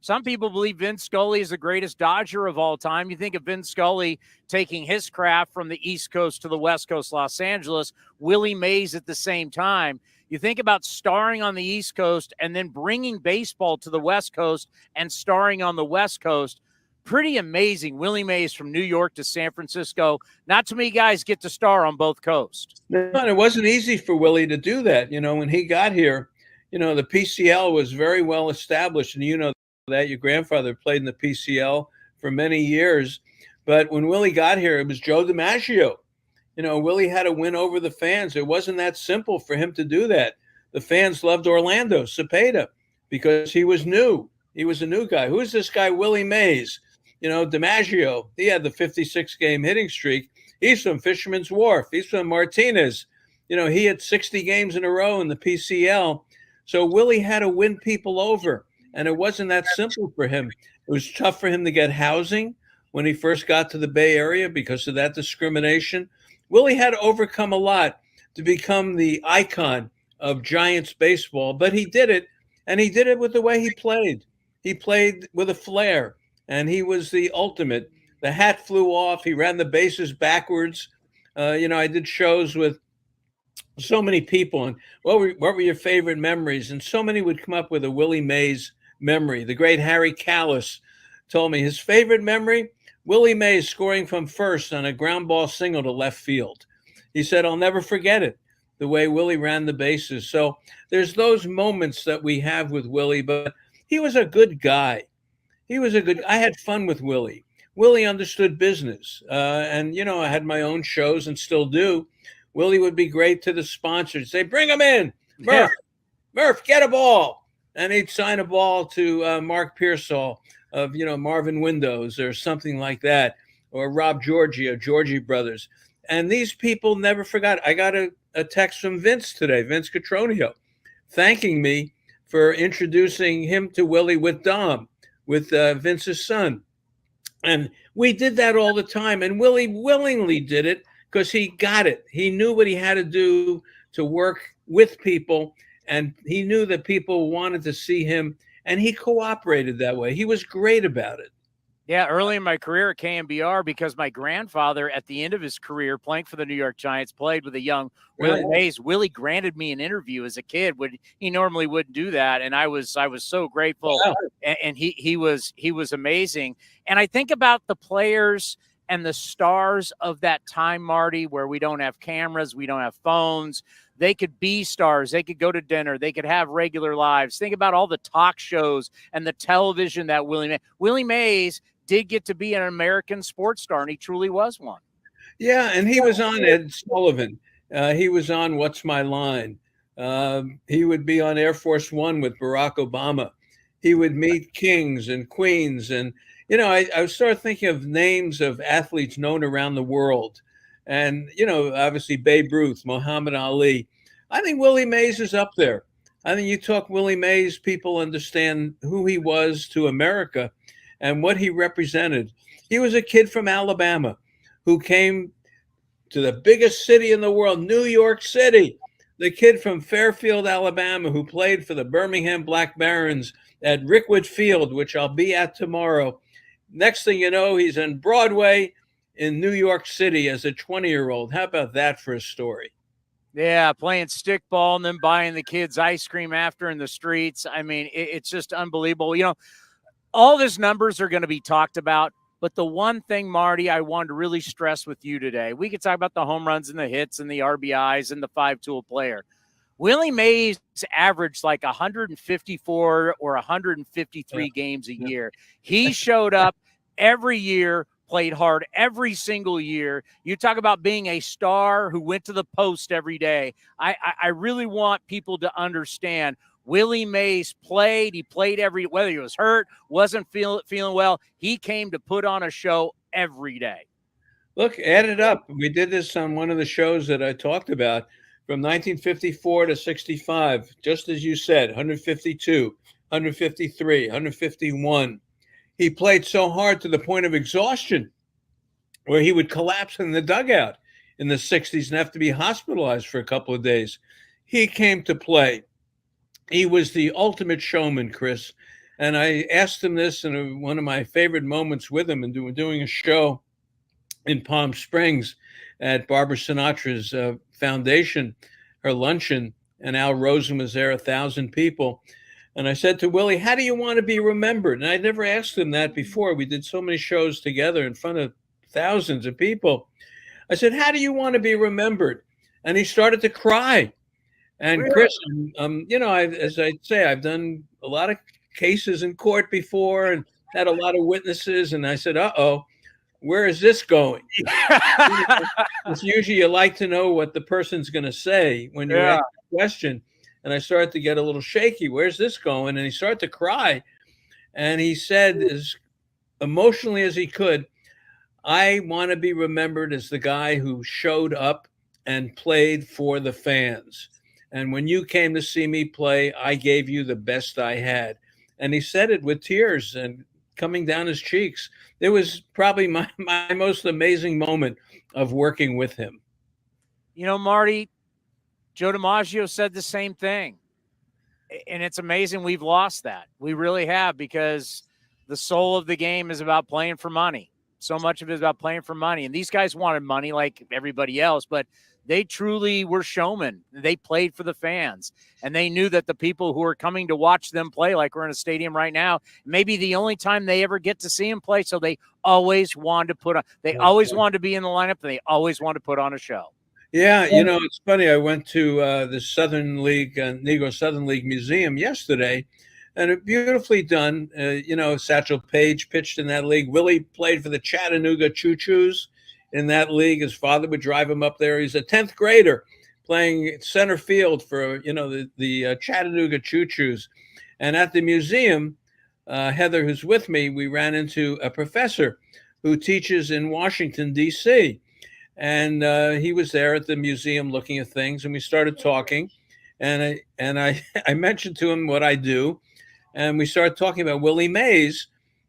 some people believe Vin Scully is the greatest Dodger of all time. You think of Vin Scully taking his craft from the East Coast to the West Coast, Los Angeles, Willie Mays at the same time. You think about starring on the East Coast and then bringing baseball to the West Coast and starring on the West Coast. Pretty amazing. Willie Mays from New York to San Francisco. Not too many guys get to star on both coasts. No, it wasn't easy for Willie to do that. When he got here, the PCL was very well established. And that your grandfather played in the PCL for many years. But when Willie got here, it was Joe DiMaggio. Willie had to win over the fans. It wasn't that simple for him to do that. The fans loved Orlando Cepeda because he was new. He was a new guy. Who is this guy, Willie Mays? DiMaggio, he had the 56-game hitting streak. He's from Fisherman's Wharf. He's from Martinez. He had 60 games in a row in the PCL. So Willie had to win people over, and it wasn't that simple for him. It was tough for him to get housing when he first got to the Bay Area because of that discrimination. Willie had to overcome a lot to become the icon of Giants baseball, but he did it, and he did it with the way he played. He played with a flair, and he was the ultimate. The hat flew off. He ran the bases backwards. I did shows with so many people, and what were your favorite memories? And so many would come up with a Willie Mays memory. The great Harry Callis told me his favorite memory, Willie Mays scoring from first on a ground ball single to left field. He said, I'll never forget it, the way Willie ran the bases. So there's those moments that we have with Willie, but he was a good guy. I had fun with Willie. Willie understood business. And I had my own shows and still do. Willie would be great to the sponsors. Say, bring him in. Murph, get a ball. And he'd sign a ball to Mark Pearsall of, Marvin Windows or something like that, or Rob Georgie of Georgie Brothers. And these people never forgot. I got a text from Vince today, Vince Cotroneo, thanking me for introducing him to Willie with Dom, with Vince's son. And we did that all the time. And Willie willingly did it because he got it. He knew what he had to do to work with people. And he knew that people wanted to see him. And he cooperated that way. He was great about it. Yeah, early in my career at KMBR, because my grandfather, at the end of his career playing for the New York Giants, played with a young Willie Mays. Willie granted me an interview as a kid. He normally wouldn't do that, and I was so grateful. Wow. And he was amazing. And I think about the players and the stars of that time, Marty, where we don't have cameras, we don't have phones. They could be stars. They could go to dinner. They could have regular lives. Think about all the talk shows and the television that Willie Mays did get to be an American sports star, and he truly was one. Yeah, and he was on Ed Sullivan. He was on What's My Line. He would be on Air Force One with Barack Obama. He would meet kings and queens. And, I started thinking of names of athletes known around the world. And, obviously Babe Ruth, Muhammad Ali. I think Willie Mays is up there. I think you talk Willie Mays, people understand who he was to America and what he represented. He was a kid from Alabama who came to the biggest city in the world, New York City. The kid from Fairfield, Alabama, who played for the Birmingham Black Barons at Rickwood Field, which I'll be at tomorrow. Next thing you know, he's on Broadway in New York City as a 20-year-old. How about that for a story? Yeah, playing stickball and then buying the kids ice cream after in the streets. I mean, it's just unbelievable. You know, all these numbers are going to be talked about, but the one thing, Marty, I wanted to really stress with you today, we could talk about the home runs and the hits and the RBIs and the five-tool player. Willie Mays averaged like 154 or 153 games a year. He showed up every year, played hard every single year. You talk about being a star who went to the post every day. I really want people to understand Willie Mays played. He played whether he was hurt, wasn't feeling well. He came to put on a show every day. Look, add it up. We did this on one of the shows that I talked about from 1954 to 65, just as you said, 152, 153, 151. He played so hard to the point of exhaustion where he would collapse in the dugout in the 60s and have to be hospitalized for a couple of days. He came to play. He was the ultimate showman, Chris. And I asked him this in one of my favorite moments with him, and doing a show in Palm Springs at Barbara Sinatra's foundation, her luncheon, and Al Rosen was there, 1,000 people. And I said to Willie, how do you want to be remembered? And I'd never asked him that before. We did so many shows together in front of thousands of people. I said, how do you want to be remembered? And he started to cry. And really? Chris, you know, as I say, I've done a lot of cases in court before and had a lot of witnesses. And I said, where is this going? It's usually you like to know what the person's going to say when you ask a question. And I started to get a little shaky. Where's this going? And he started to cry. And he said, as emotionally as he could, I want to be remembered as the guy who showed up and played for the fans. And when you came to see me play, I gave you the best I had. And he said it with tears and coming down his cheeks. It was probably my most amazing moment of working with him. You know, Marty, Joe DiMaggio said the same thing. And it's amazing we've lost that. We really have, because the soul of the game is about playing for money. So much of it is about playing for money. And these guys wanted money like everybody else, but they truly were showmen. They played for the fans. And they knew that the people who are coming to watch them play, like we're in a stadium right now, maybe the only time they ever get to see them play. So they always wanted to always wanted to be in the lineup, and they always wanted to put on a show. Yeah, you know, it's funny. I went to the Southern League, Negro Southern League Museum yesterday, and it beautifully done. You know, Satchel Paige pitched in that league. Willie played for the Chattanooga Choo-Choos in that league. His father would drive him up there. He's a 10th grader playing center field for, you know, the Chattanooga Choo-Choos. And at the museum, Heather, who's with me, we ran into a professor who teaches in Washington, D.C., and he was there at the museum looking at things, and we started talking. And I mentioned to him what I do, and we started talking about Willie Mays.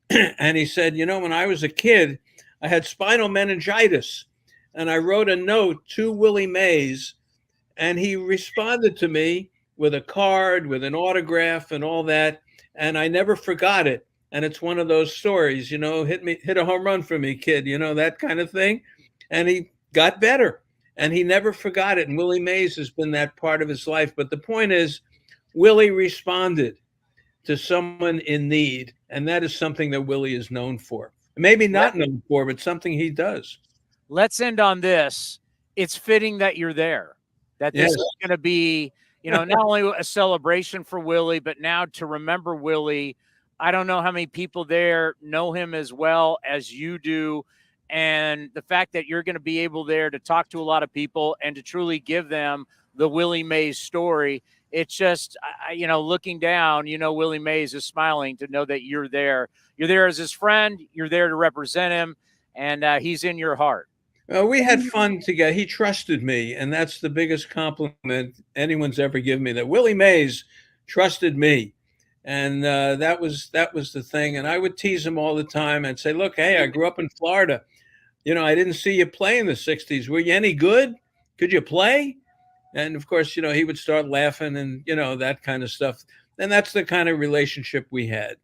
And he said, you know, when I was a kid, I had spinal meningitis, and I wrote a note to Willie Mays, and he responded to me with a card, with an autograph, and all that. And I never forgot it. And it's one of those stories, you know, hit a home run for me, kid, you know, that kind of thing. And he got better, and he never forgot it. And Willie Mays has been that part of his life. But the point is, Willie responded to someone in need, and that is something that Willie is known for. Maybe not known for, but something he does. Let's end on this. It's fitting that you're there, that this is going to be, you know, not only a celebration for Willie, but now to remember Willie. I don't know how many people there know him as well as you do. And the fact that you're going to be able there to talk to a lot of people and to truly give them the Willie Mays story, it's just, you know, looking down, you know, Willie Mays is smiling to know that you're there. You're there as his friend. You're there to represent him, and he's in your heart. We had fun together. He trusted me, and that's the biggest compliment anyone's ever given me, that Willie Mays trusted me. And that was the thing. And I would tease him all the time and say, look, hey, I grew up in Florida. I didn't see you play in the 60s. Were you any good? Could you play? And of course, he would start laughing and, that kind of stuff. And that's the kind of relationship we had.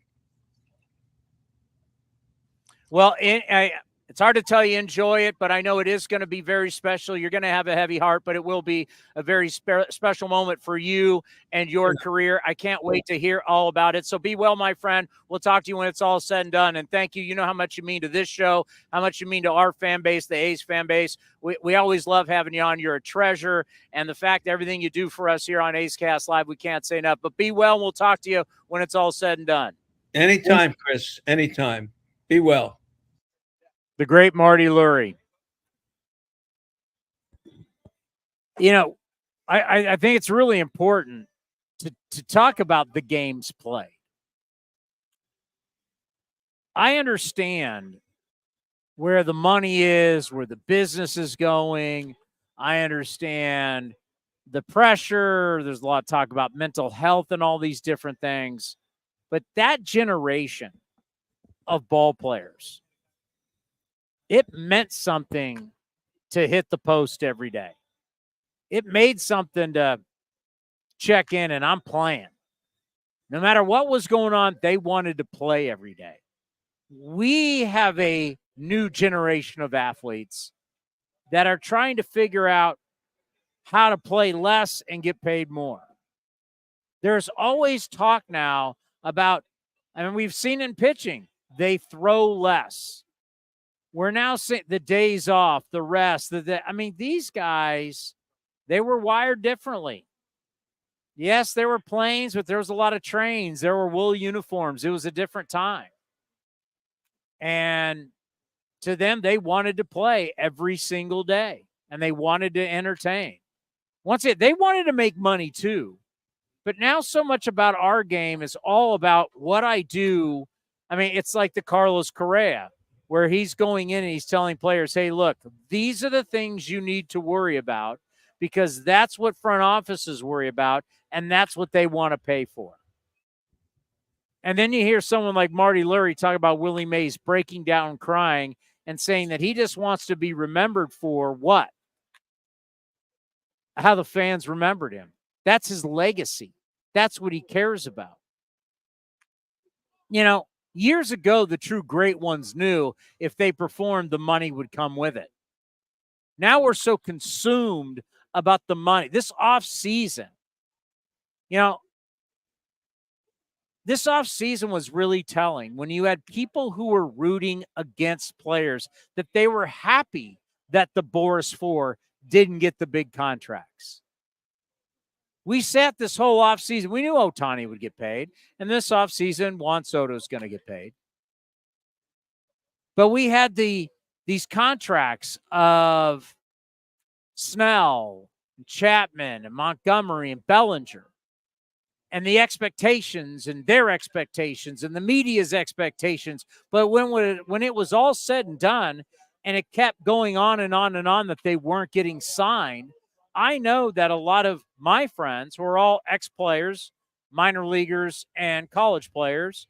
Well, it's hard to tell you enjoy it, but I know it is going to be very special. You're going to have a heavy heart, but it will be a very special moment for you and your career. I can't wait to hear all about it. So be well, my friend. We'll talk to you when it's all said and done. And thank you. You know how much you mean to this show, how much you mean to our fan base, the A's fan base. We always love having you on. You're a treasure. And the fact that everything you do for us here on A's Cast Live, we can't say enough. But be well, and we'll talk to you when it's all said and done. Anytime, Chris. Anytime. Be well. The great Marty Lurie. I think it's really important to talk about the games played. I understand where the money is, where the business is going. I understand the pressure. There's a lot of talk about mental health and all these different things. But that generation of ball players, it meant something to hit the post every day. It made something to check in and I'm playing. No matter what was going on, they wanted to play every day. We have a new generation of athletes that are trying to figure out how to play less and get paid more. There's always talk now about, we've seen in pitching, they throw less. We're now seeing the days off, the rest. These guys, they were wired differently. Yes, there were planes, but there was a lot of trains. There were wool uniforms. It was a different time. And to them, they wanted to play every single day, and they wanted to entertain. Once again, they wanted to make money too. But now so much about our game is all about what I do. It's like the Carlos Correa, where he's going in and he's telling players, hey, look, these are the things you need to worry about because that's what front offices worry about, and that's what they want to pay for. And then you hear someone like Marty Lurie talk about Willie Mays breaking down crying and saying that he just wants to be remembered for what? How the fans remembered him. That's his legacy. That's what he cares about. Years ago, the true great ones knew if they performed, the money would come with it. Now we're so consumed about the money. This offseason, this offseason was really telling when you had people who were rooting against players that they were happy that the Boris Four didn't get the big contracts. We sat this whole offseason. We knew Towny would get paid. And this offseason, Juan Soto's going to get paid. But we had these contracts of Snell, and Chapman, and Montgomery, and Bellinger. And the expectations and their expectations and the media's expectations. But when it was all said and done and it kept going on and on and on that they weren't getting signed, I know that a lot of my friends who are all ex-players, minor leaguers, and college players,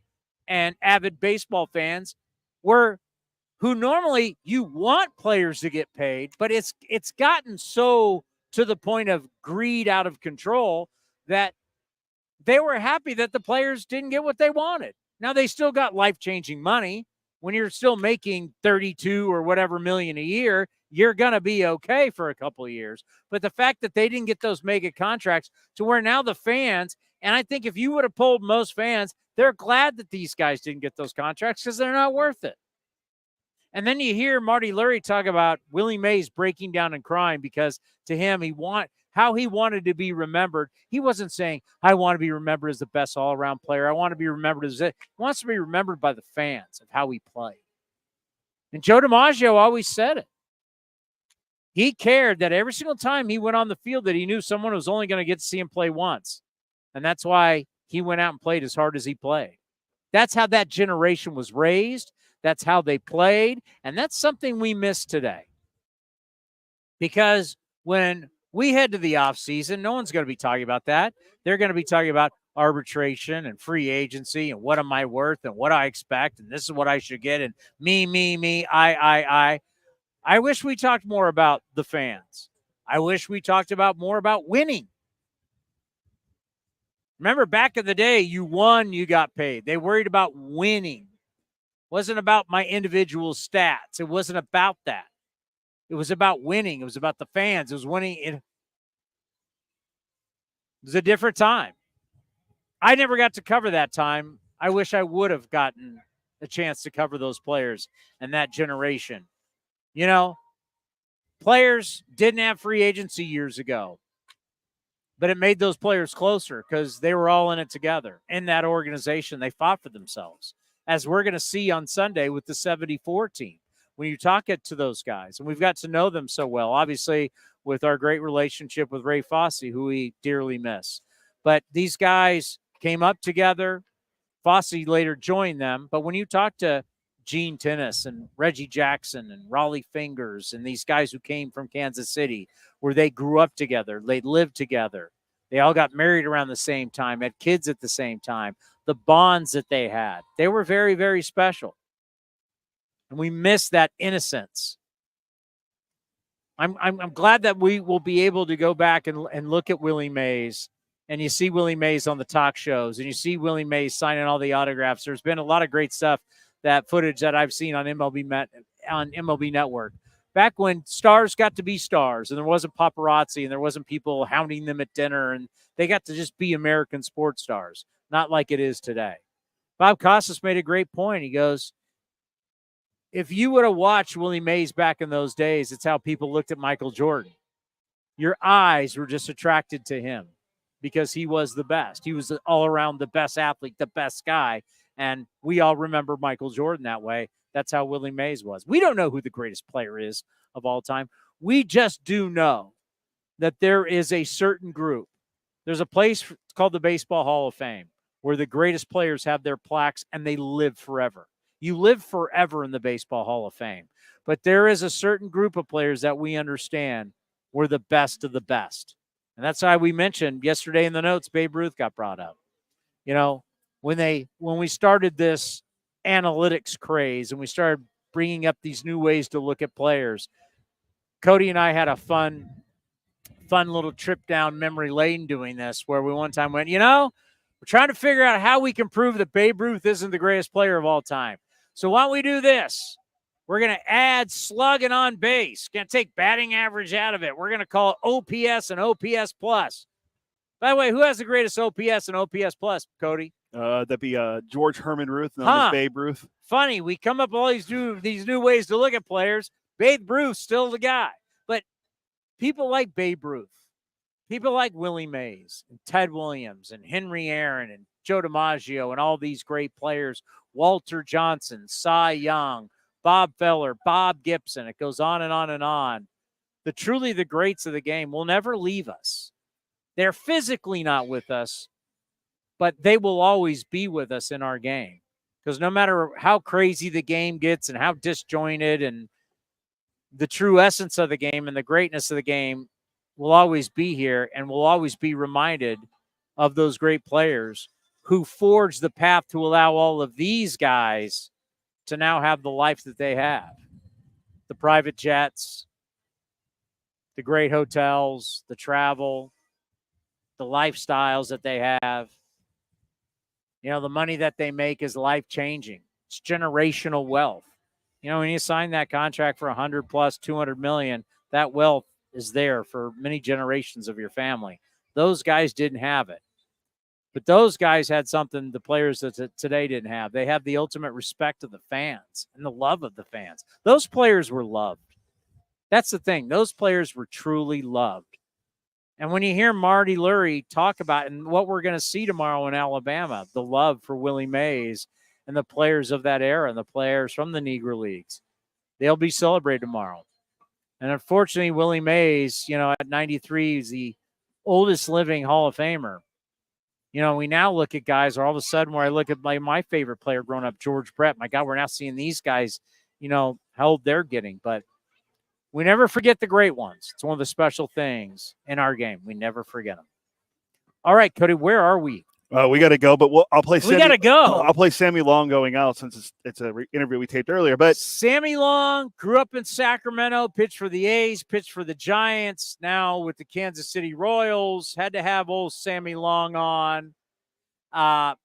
and avid baseball fans who normally you want players to get paid, but it's gotten so to the point of greed out of control that they were happy that the players didn't get what they wanted. Now they still got life-changing money. When you're still making 32 or whatever million a year, you're going to be okay for a couple of years. But the fact that they didn't get those mega contracts to where now the fans, and I think if you would have polled most fans, they're glad that these guys didn't get those contracts because they're not worth it. And then you hear Marty Lurie talk about Willie Mays breaking down and crying because to him, how he wanted to be remembered. He wasn't saying, I want to be remembered as the best all-around player. I want to be remembered as it. He wants to be remembered by the fans of how he played. And Joe DiMaggio always said it. He cared that every single time he went on the field that he knew someone was only going to get to see him play once. And that's why he went out and played as hard as he played. That's how that generation was raised. That's how they played. And that's something we miss today. Because when we head to the offseason, no one's going to be talking about that. They're going to be talking about arbitration and free agency and what am I worth and what I expect and this is what I should get and me, I wish we talked more about the fans. I wish we talked more about winning. Remember back in the day, you won, you got paid. They worried about winning. It wasn't about my individual stats. It wasn't about that. It was about winning. It was about the fans. It was winning. It was a different time. I never got to cover that time. I wish I would have gotten a chance to cover those players and that generation. You know, players didn't have free agency years ago, but it made those players closer because they were all in it together. In that organization, they fought for themselves, as we're going to see on Sunday with the 74 team. When you talk to those guys, and we've got to know them so well, obviously with our great relationship with Ray Fosse, who we dearly miss. But these guys came up together. Fosse later joined them. But when you talk to Gene Tennis and Reggie Jackson and Raleigh Fingers and these guys who came from Kansas City, where they grew up together, they lived together, they all got married around the same time, had kids at the same time, the bonds that they had, they were very, very special. And we miss that innocence. I'm glad that we will be able to go back and look at Willie Mays, and you see Willie Mays on the talk shows, and you see Willie Mays signing all the autographs. There's been a lot of great stuff, that footage that I've seen on MLB Network. Back when stars got to be stars, and there wasn't paparazzi, and there wasn't people hounding them at dinner, and they got to just be American sports stars, not like it is today. Bob Costas made a great point. He goes, if you would have watched Willie Mays back in those days, it's how people looked at Michael Jordan. Your eyes were just attracted to him because he was the best. He was all around the best athlete, the best guy. And we all remember Michael Jordan that way. That's how Willie Mays was. We don't know who the greatest player is of all time. We just do know that there is a certain group. There's a place called the Baseball Hall of Fame where the greatest players have their plaques and they live forever. You live forever in the Baseball Hall of Fame. But there is a certain group of players that we understand were the best of the best. And that's why we mentioned yesterday in the notes, Babe Ruth got brought up. You know, when we started this analytics craze and we started bringing up these new ways to look at players, Cody and I had a fun little trip down memory lane doing this, where we one time went, we're trying to figure out how we can prove that Babe Ruth isn't the greatest player of all time. So why don't we do this? We're going to add slugging on base. Going to take batting average out of it. We're going to call it OPS and OPS plus. By the way, who has the greatest OPS and OPS plus, Cody? That'd be George Herman Ruth, known as Babe Ruth. Funny, we come up with all these new ways to look at players. Babe Ruth's still the guy. But people like Babe Ruth, people like Willie Mays and Ted Williams and Henry Aaron and Joe DiMaggio and all these great players, Walter Johnson, Cy Young, Bob Feller, Bob Gibson. It goes on and on and on. Truly the greats of the game will never leave us. They're physically not with us, but they will always be with us in our game. Because no matter how crazy the game gets and how disjointed, and the true essence of the game and the greatness of the game will always be here, and we'll always be reminded of those great players who forged the path to allow all of these guys to now have the life that they have. The private jets, the great hotels, the travel, the lifestyles that they have. The money that they make is life-changing. It's generational wealth. When you sign that contract for 100 plus 200 million, that wealth is there for many generations of your family. Those guys didn't have it. But those guys had something the players that today didn't have. They have the ultimate respect of the fans and the love of the fans. Those players were loved. That's the thing. Those players were truly loved. And when you hear Marty Lurie talk about and what we're going to see tomorrow in Alabama, the love for Willie Mays and the players of that era and the players from the Negro Leagues, they'll be celebrated tomorrow. And unfortunately, Willie Mays, at 93 is the oldest living Hall of Famer. We now look at guys, or all of a sudden where I look at my favorite player growing up, George Brett, my God, we're now seeing these guys, how old they're getting. But we never forget the great ones. It's one of the special things in our game. We never forget them. All right, Cody, where are we? We got to go, but I'll play. We got to go. I'll play Sammy Long going out since it's a interview we taped earlier. But Sammy Long grew up in Sacramento, pitched for the A's, pitched for the Giants. Now with the Kansas City Royals, had to have old Sammy Long on. Got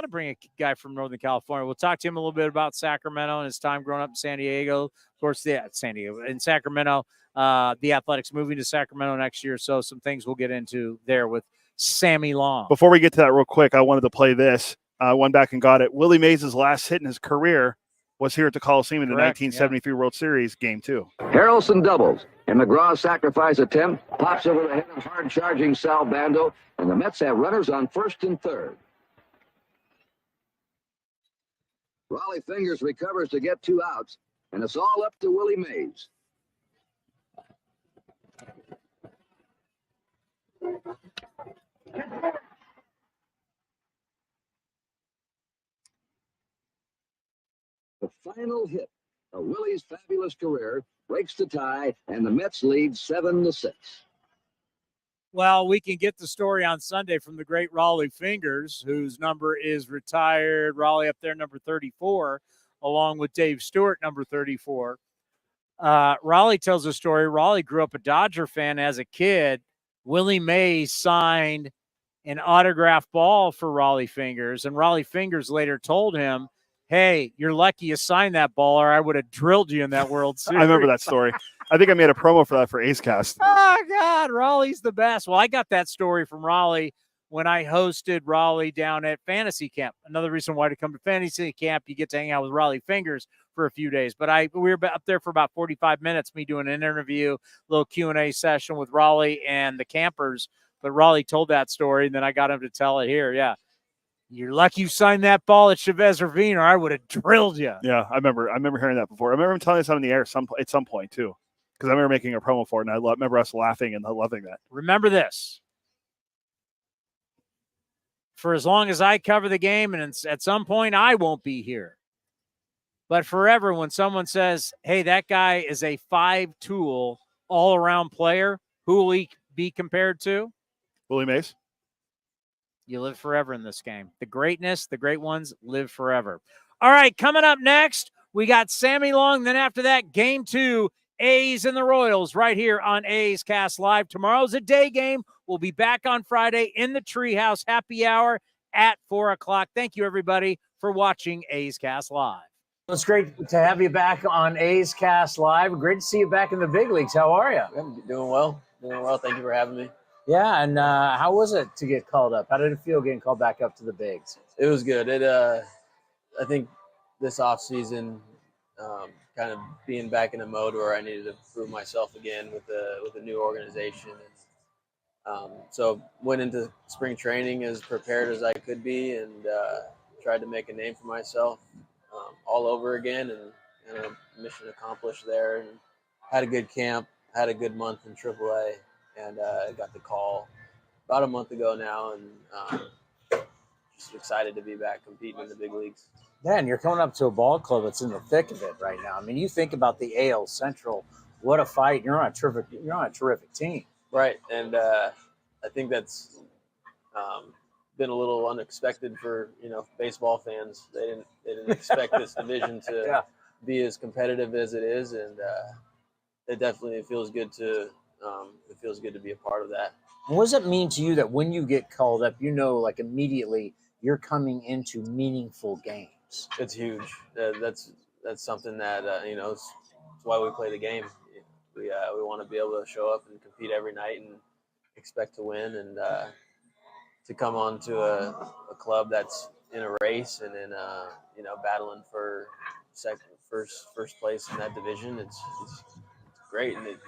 to bring a guy from Northern California. We'll talk to him a little bit about Sacramento and his time growing up in San Diego. Of course, San Diego in Sacramento. The Athletics moving to Sacramento next year, so some things we'll get into there with Sammy Long. Before we get to that real quick, I wanted to play this. I went back and got it. Willie Mays' last hit in his career was here at the Coliseum in the 1973 World Series, Game 2. Harrelson doubles, and McGraw's sacrifice attempt pops over the head of hard-charging Sal Bando, and the Mets have runners on first and third. Raleigh Fingers recovers to get 2 outs, and it's all up to Willie Mays. The final hit of Willie's fabulous career breaks the tie, and the Mets lead 7-6. Well, we can get the story on Sunday from the great Raleigh Fingers, whose number is retired. Raleigh up there, number 34, along with Dave Stewart, number 34. Raleigh tells a story. Raleigh grew up a Dodger fan as a kid. Willie Mays signed an autographed ball for Raleigh Fingers, and Raleigh Fingers later told him, hey, you're lucky you signed that ball, or I would have drilled you in that World Series. I remember that story. I think I made a promo for that for A's Cast. Oh, God, Raleigh's the best. Well, I got that story from Raleigh when I hosted Raleigh down at Fantasy Camp. Another reason why to come to Fantasy Camp, you get to hang out with Raleigh Fingers for a few days. But we were up there for about 45 minutes, me doing an interview, little Q&A session with Raleigh and the campers. But Raleigh told that story, and then I got him to tell it here. Yeah. You're lucky you signed that ball at Chavez Ravine, or I would have drilled you. Yeah, I remember hearing that before. I remember him telling us on the air at some point, too, because I remember making a promo for it, and I remember us laughing and loving that. Remember this. For as long as I cover the game, and at some point I won't be here. But forever, when someone says, hey, that guy is a 5-tool all-around player, who will he be compared to? Willie Mays. You live forever in this game. The greatness, the great ones live forever. All right, coming up next, we got Sammy Long. Then after that, Game 2, A's and the Royals right here on A's Cast Live. Tomorrow's a day game. We'll be back on Friday in the Treehouse Happy Hour at 4 o'clock. Thank you, everybody, for watching A's Cast Live. It's great to have you back on A's Cast Live. Great to see you back in the big leagues. How are you? I'm doing well. Doing well. Thank you for having me. Yeah, and how was it to get called up? How did it feel getting called back up to the bigs? It was good. I think this offseason, kind of being back in a mode where I needed to prove myself again with a new organization. And, so went into spring training as prepared as I could be, and tried to make a name for myself all over again, and mission accomplished there. And had a good camp, had a good month in AAA. And I got the call about a month ago now, and just excited to be back competing in the big leagues. Yeah, and you're coming up to a ball club that's in the thick of it right now. I mean, you think about the AL Central, what a fight! You're on a terrific team, right? And I think that's been a little unexpected for baseball fans. They didn't expect this division to be as competitive as it is, and it definitely feels good to. It feels good to be a part of that. What does it mean to you that when you get called up, like immediately you're coming into meaningful games? It's huge. That's something that it's why we play the game. We want to be able to show up and compete every night and expect to win, and to come on to a club that's in a race and in battling for first place in that division. It's great, and it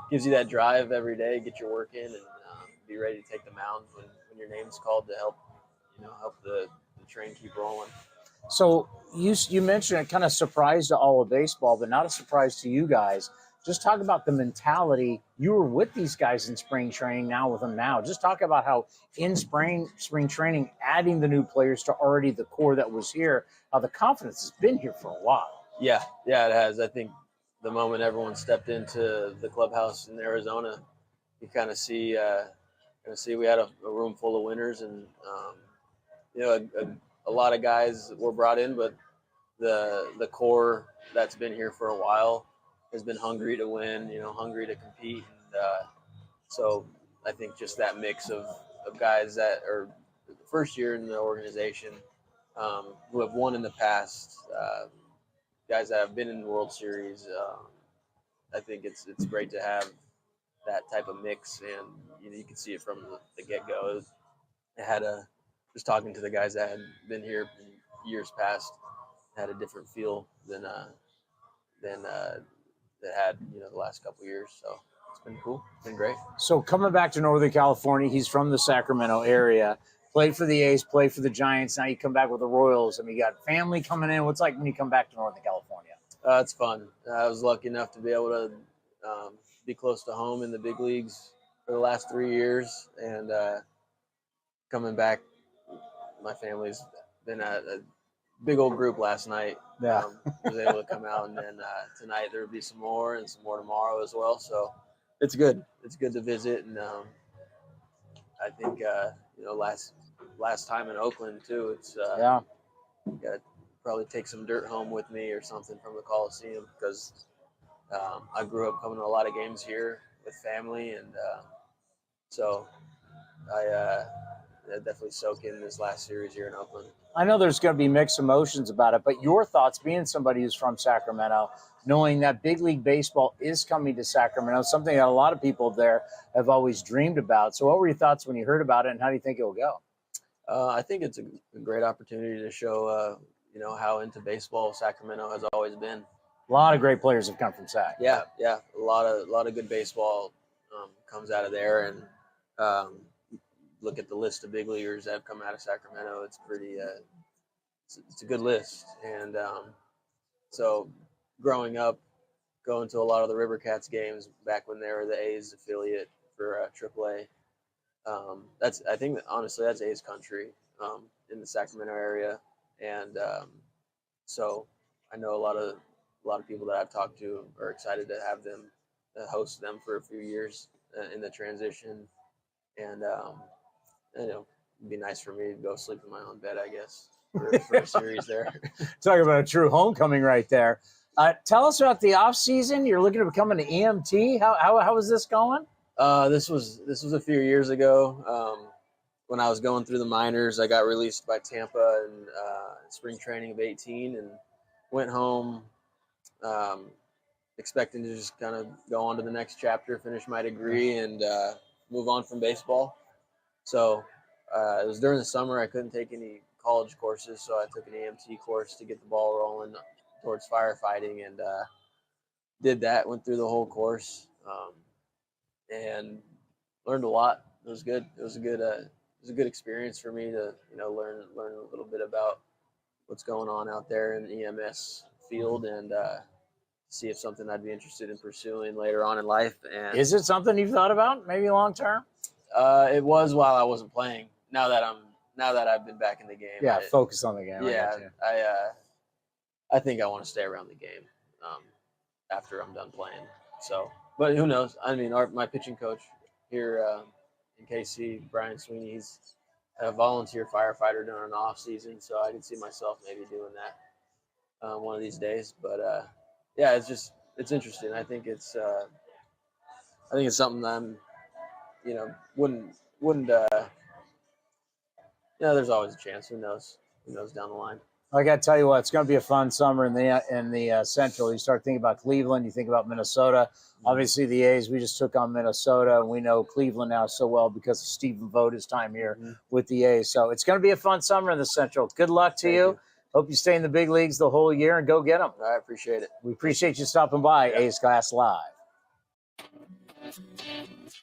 gives you that drive every day, get your work in, and be ready to take the mound when your name's called to help the train keep rolling. So you mentioned it kind of surprised to all of baseball, but not a surprise to you guys. Just talk about the mentality. You were with these guys in spring training, now with them now. Just talk about how in spring training, adding the new players to already the core that was here, how the confidence has been here for a while. Yeah, it has. I think the moment everyone stepped into the clubhouse in Arizona, you kind of see see we had a room full of winners, and a lot of guys were brought in, but the core that's been here for a while has been hungry to win, hungry to compete. And so I think just that mix of guys that are the first year in the organization, who have won in the past, guys that have been in the World Series, I think it's great to have that type of mix, and you can see it from the get-go. It had just talking to the guys that had been here in years past, had a different feel than it had the last couple of years. So it's been cool. It's been great. So coming back to Northern California, he's from the Sacramento area. Played for the A's, played for the Giants. Now you come back with the Royals. I mean, you got family coming in. What's it like when you come back to Northern California? It's fun. I was lucky enough to be able to be close to home in the big leagues for the last 3 years, and coming back, my family's been a big old group last night. Yeah. Was able to come out, and then tonight there will be some more, and some more tomorrow as well. So it's good. It's good to visit, and I think last time in Oakland too. It's got to probably take some dirt home with me or something from the Coliseum, because I grew up coming to a lot of games here with family, and so I definitely soak in this last series here in Oakland. I know there's going to be mixed emotions about it, but your thoughts, being somebody who's from Sacramento, knowing that big league baseball is coming to Sacramento, something that a lot of people there have always dreamed about. So what were your thoughts when you heard about it, and how do you think it will go? I think it's a great opportunity to show, how into baseball Sacramento has always been. A lot of great players have come from Sac. Yeah. A lot of good baseball comes out of there, and look at the list of big leaguers that have come out of Sacramento. It's pretty. It's a good list, and so growing up, going to a lot of the River Cats games back when they were the A's affiliate for AAA. I think that honestly that's A's country in the Sacramento area, and so I know a lot of people that I've talked to are excited to have them host them for a few years in the transition, and it'd be nice for me to go sleep in my own bed, I guess, for a series there. Talk about a true homecoming right there. Tell us about the off season. You're looking to become an EMT. How is this going? This was a few years ago. When I was going through the minors, I got released by Tampa in spring training of 18, and went home expecting to just kind of go on to the next chapter, finish my degree, and move on from baseball. So it was during the summer. I couldn't take any college courses, so I took an EMT course to get the ball rolling towards firefighting, and did that. Went through the whole course, and learned a lot. It was good. It was a good experience for me to learn a little bit about what's going on out there in the EMS field, and see if something I'd be interested in pursuing later on in life. And is it something you've thought about, maybe long term? It was while I wasn't playing. Now that I've been back in the game. Yeah, focus on the game. Yeah, I think I want to stay around the game after I'm done playing. So, but who knows? I mean, my pitching coach here in KC, Brian Sweeney, he's a volunteer firefighter during an off season, so I can see myself maybe doing that one of these days. But yeah, it's interesting. I think it's something that I'm wouldn't there's always a chance. Who knows down the line. I got to tell you what, it's going to be a fun summer in the Central. You start thinking about Cleveland, you think about Minnesota. Obviously, the A's, we just took on Minnesota, and we know Cleveland now so well because of Stephen Vota's time here with the A's. So it's going to be a fun summer in the Central. Good luck to you. Hope you stay in the big leagues the whole year and go get them. I appreciate it. We appreciate you stopping by, A's Cast Live.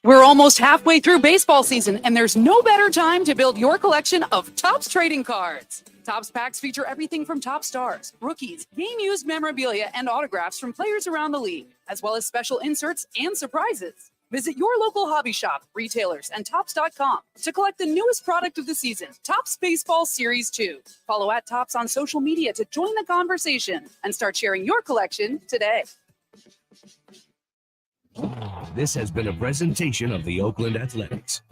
We're almost halfway through baseball season, and there's no better time to build your collection of Topps trading cards. Topps packs feature everything from top stars, rookies, game-used memorabilia, and autographs from players around the league, as well as special inserts and surprises. Visit your local hobby shop, retailers, and Topps.com to collect the newest product of the season, Topps Baseball Series 2. Follow @Topps on social media to join the conversation and start sharing your collection today. This has been a presentation of the Oakland Athletics.